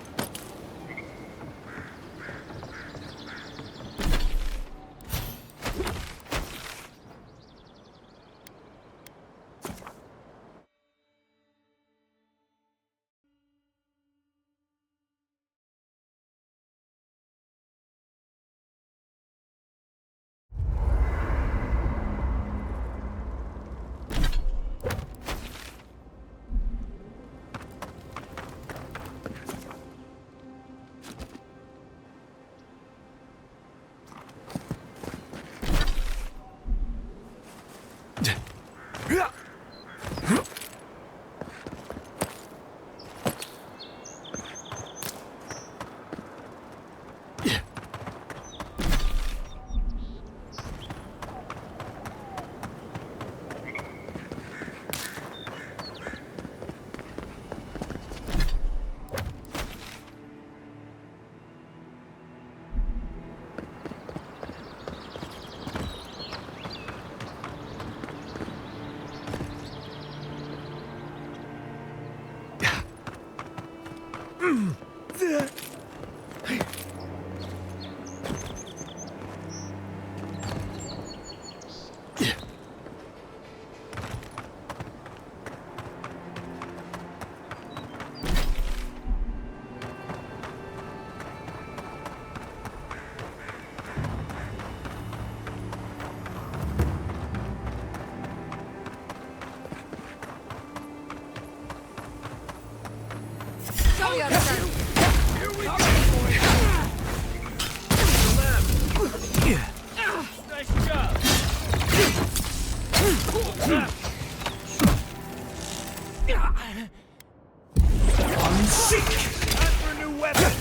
Show me how to turn. Here we go, nice job. Time for a new weapon.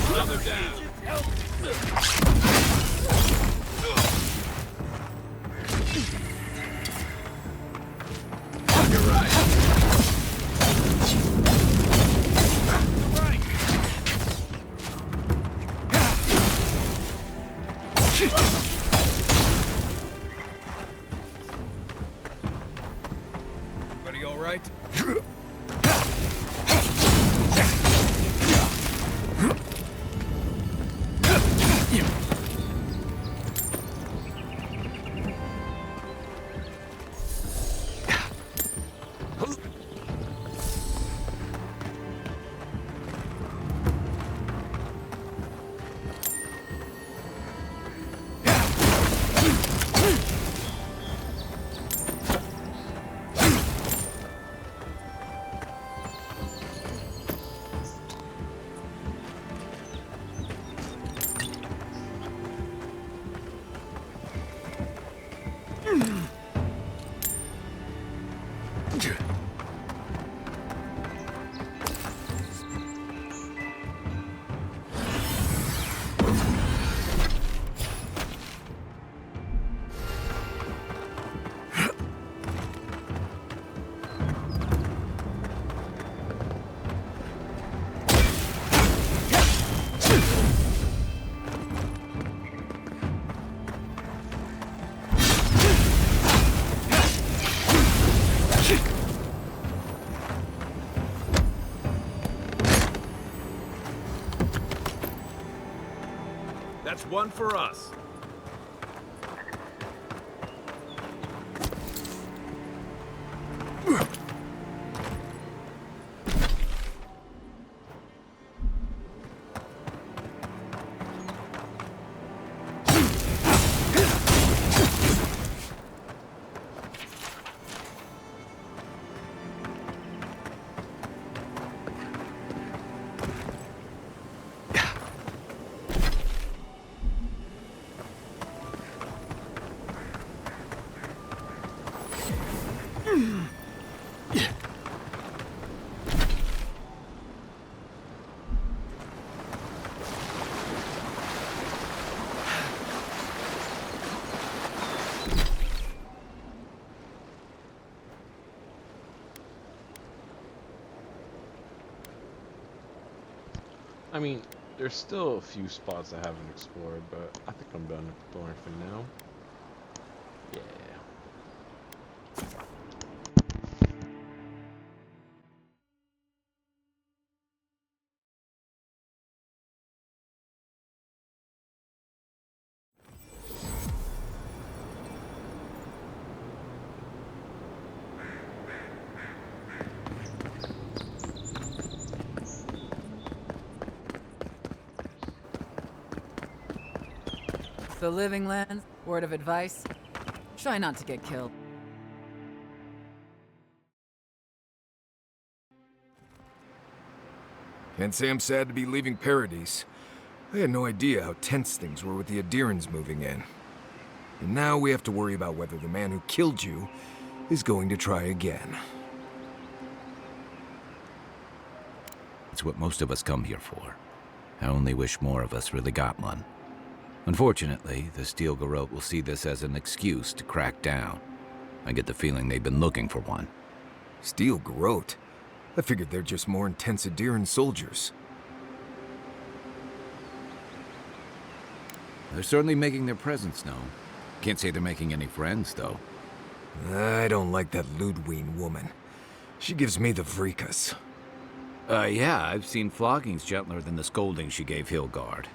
Another down. You're right. Everybody all right? That's one for us. I mean, there's still a few spots I haven't explored, but I think I'm done exploring for now. Yeah. The living lands, word of advice, try not to get killed. Can't say I'm sad to be leaving Paradise. I had no idea how tense things were with the Adirans moving in. And now we have to worry about whether the man who killed you is going to try again. It's what most of us come here for. I only wish more of us really got one. Unfortunately, the Steel Garrote will see this as an excuse to crack down. I get the feeling they've been looking for one. Steel Garrote? I figured they're just more intense Adiran soldiers. They're certainly making their presence known. Can't say they're making any friends, though. I don't like that Ludwig woman. She gives me the freakus. Yeah, I've seen floggings gentler than the scolding she gave Hilgard.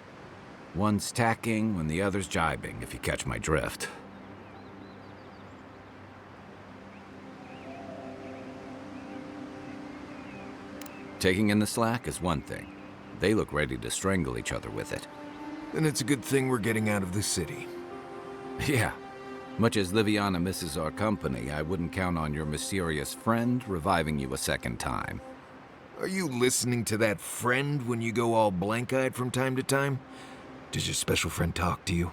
One's tacking when the other's jibing, if you catch my drift. Taking in the slack is one thing. They look ready to strangle each other with it. Then it's a good thing we're getting out of the city. Yeah. Much as Liviana misses our company, I wouldn't count on your mysterious friend reviving you a second time. Are you listening to that friend when you go all blank-eyed from time to time? Does your special friend talk to you?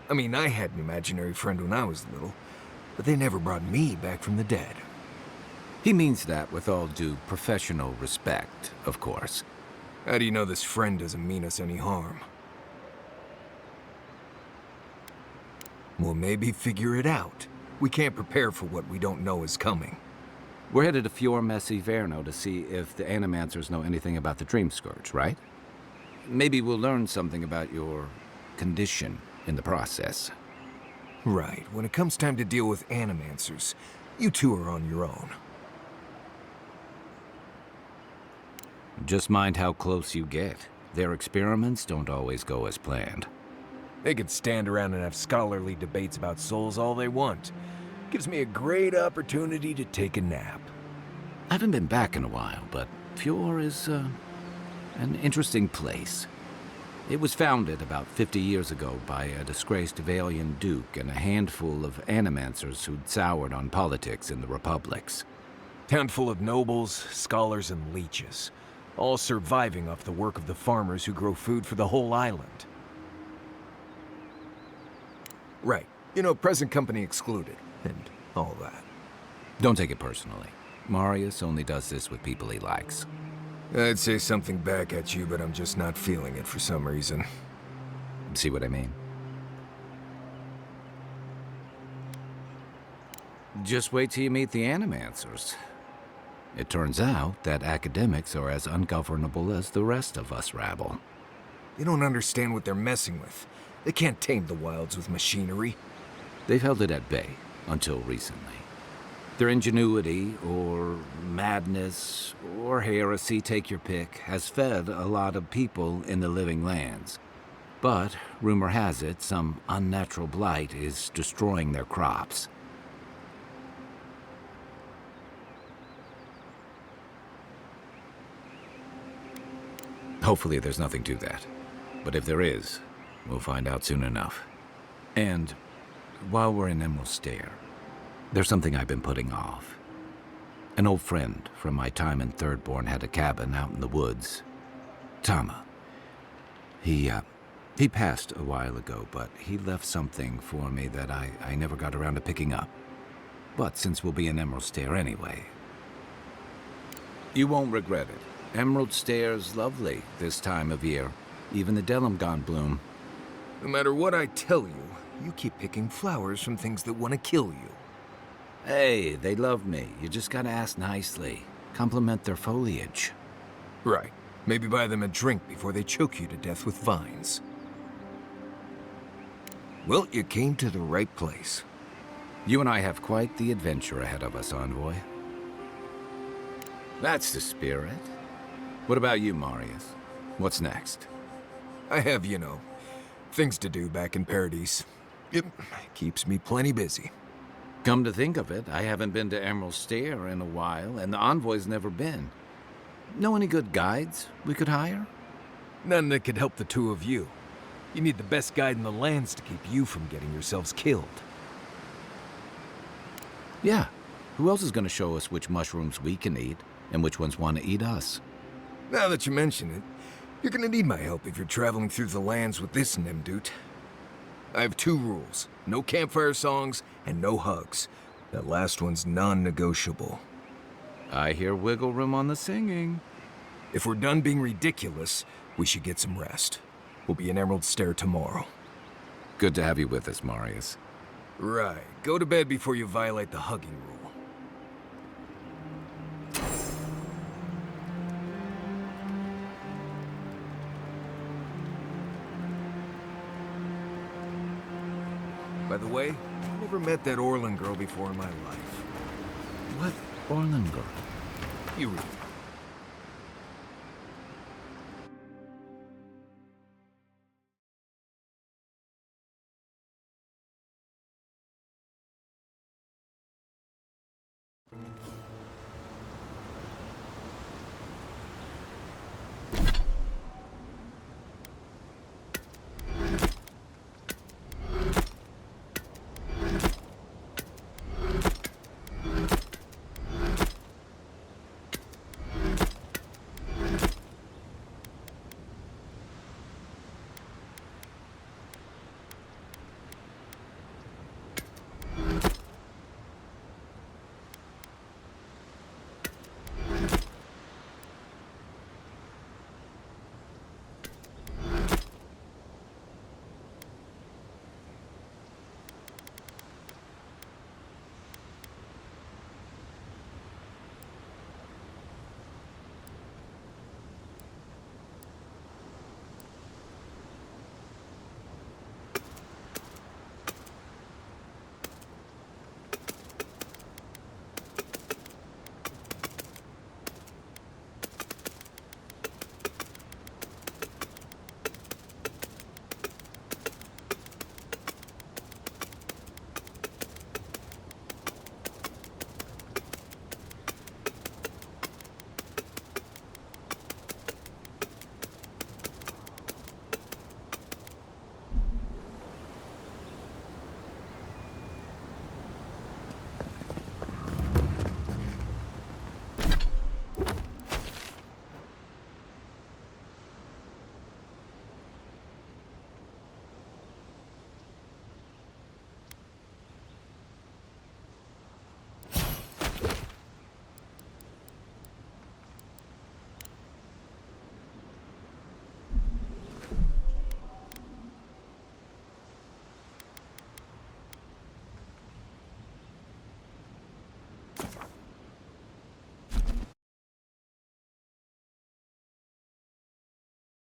I mean, I had an imaginary friend when I was little, but they never brought me back from the dead. He means that with all due professional respect, of course. How do you know this friend doesn't mean us any harm? Well, maybe figure it out. We can't prepare for what we don't know is coming. We're headed to Fior Messi Verno to see if the Animancers know anything about the Dream Scourge, right? Maybe we'll learn something about your condition in the process. Right. When it comes time to deal with Animancers, you two are on your own. Just mind how close you get. Their experiments don't always go as planned. They can stand around and have scholarly debates about souls all they want. Gives me a great opportunity to take a nap. I haven't been back in a while, but Fior is, an interesting place. It was founded about 50 years ago by a disgraced Valian duke and a handful of Animancers who'd soured on politics in the republics. Town full of nobles, scholars, and leeches, all surviving off the work of the farmers who grow food for the whole island. Right. You know, present company excluded, and all that. Don't take it personally. Marius only does this with people he likes. I'd say something back at you, but I'm just not feeling it for some reason. See what I mean? Just wait till you meet the Animancers. It turns out that academics are as ungovernable as the rest of us rabble. You don't understand what they're messing with. They can't tame the wilds with machinery. They've held it at bay, until recently. Their ingenuity, or madness, or heresy, take your pick, has fed a lot of people in the living lands. But, rumor has it, some unnatural blight is destroying their crops. Hopefully there's nothing to that. But if there is, we'll find out soon enough. And while we're in Emerald Stair, there's something I've been putting off. An old friend from my time in Thirdborn had a cabin out in the woods. Tama. He passed a while ago, but he left something for me that I never got around to picking up. But since we'll be in Emerald Stair anyway, you won't regret it. Emerald Stair's lovely this time of year. Even the Delumgon bloom. No matter what I tell you, you keep picking flowers from things that want to kill you. Hey, they love me. You just gotta ask nicely. Compliment their foliage. Right. Maybe buy them a drink before they choke you to death with vines. Well, you came to the right place. You and I have quite the adventure ahead of us, Envoy. That's the spirit. What about you, Marius? What's next? I have, you know, things to do back in Paradise. It keeps me plenty busy. Come to think of it, I haven't been to Emerald Stair in a while, and the Envoy's never been. Know any good guides we could hire? None that could help the two of you. You need the best guide in the lands to keep you from getting yourselves killed. Yeah. Who else is going to show us which mushrooms we can eat, and which ones want to eat us? Now that you mention it, you're gonna need my help if you're traveling through the lands with this Nimdut. I have 2 rules. No campfire songs and no hugs. That last one's non-negotiable. I hear wiggle room on the singing. If we're done being ridiculous, we should get some rest. We'll be in Emerald Stair tomorrow. Good to have you with us, Marius. Right. Go to bed before you violate the hugging rule. By the way, I never met that Orlin girl before in my life. What Orlin girl? You read.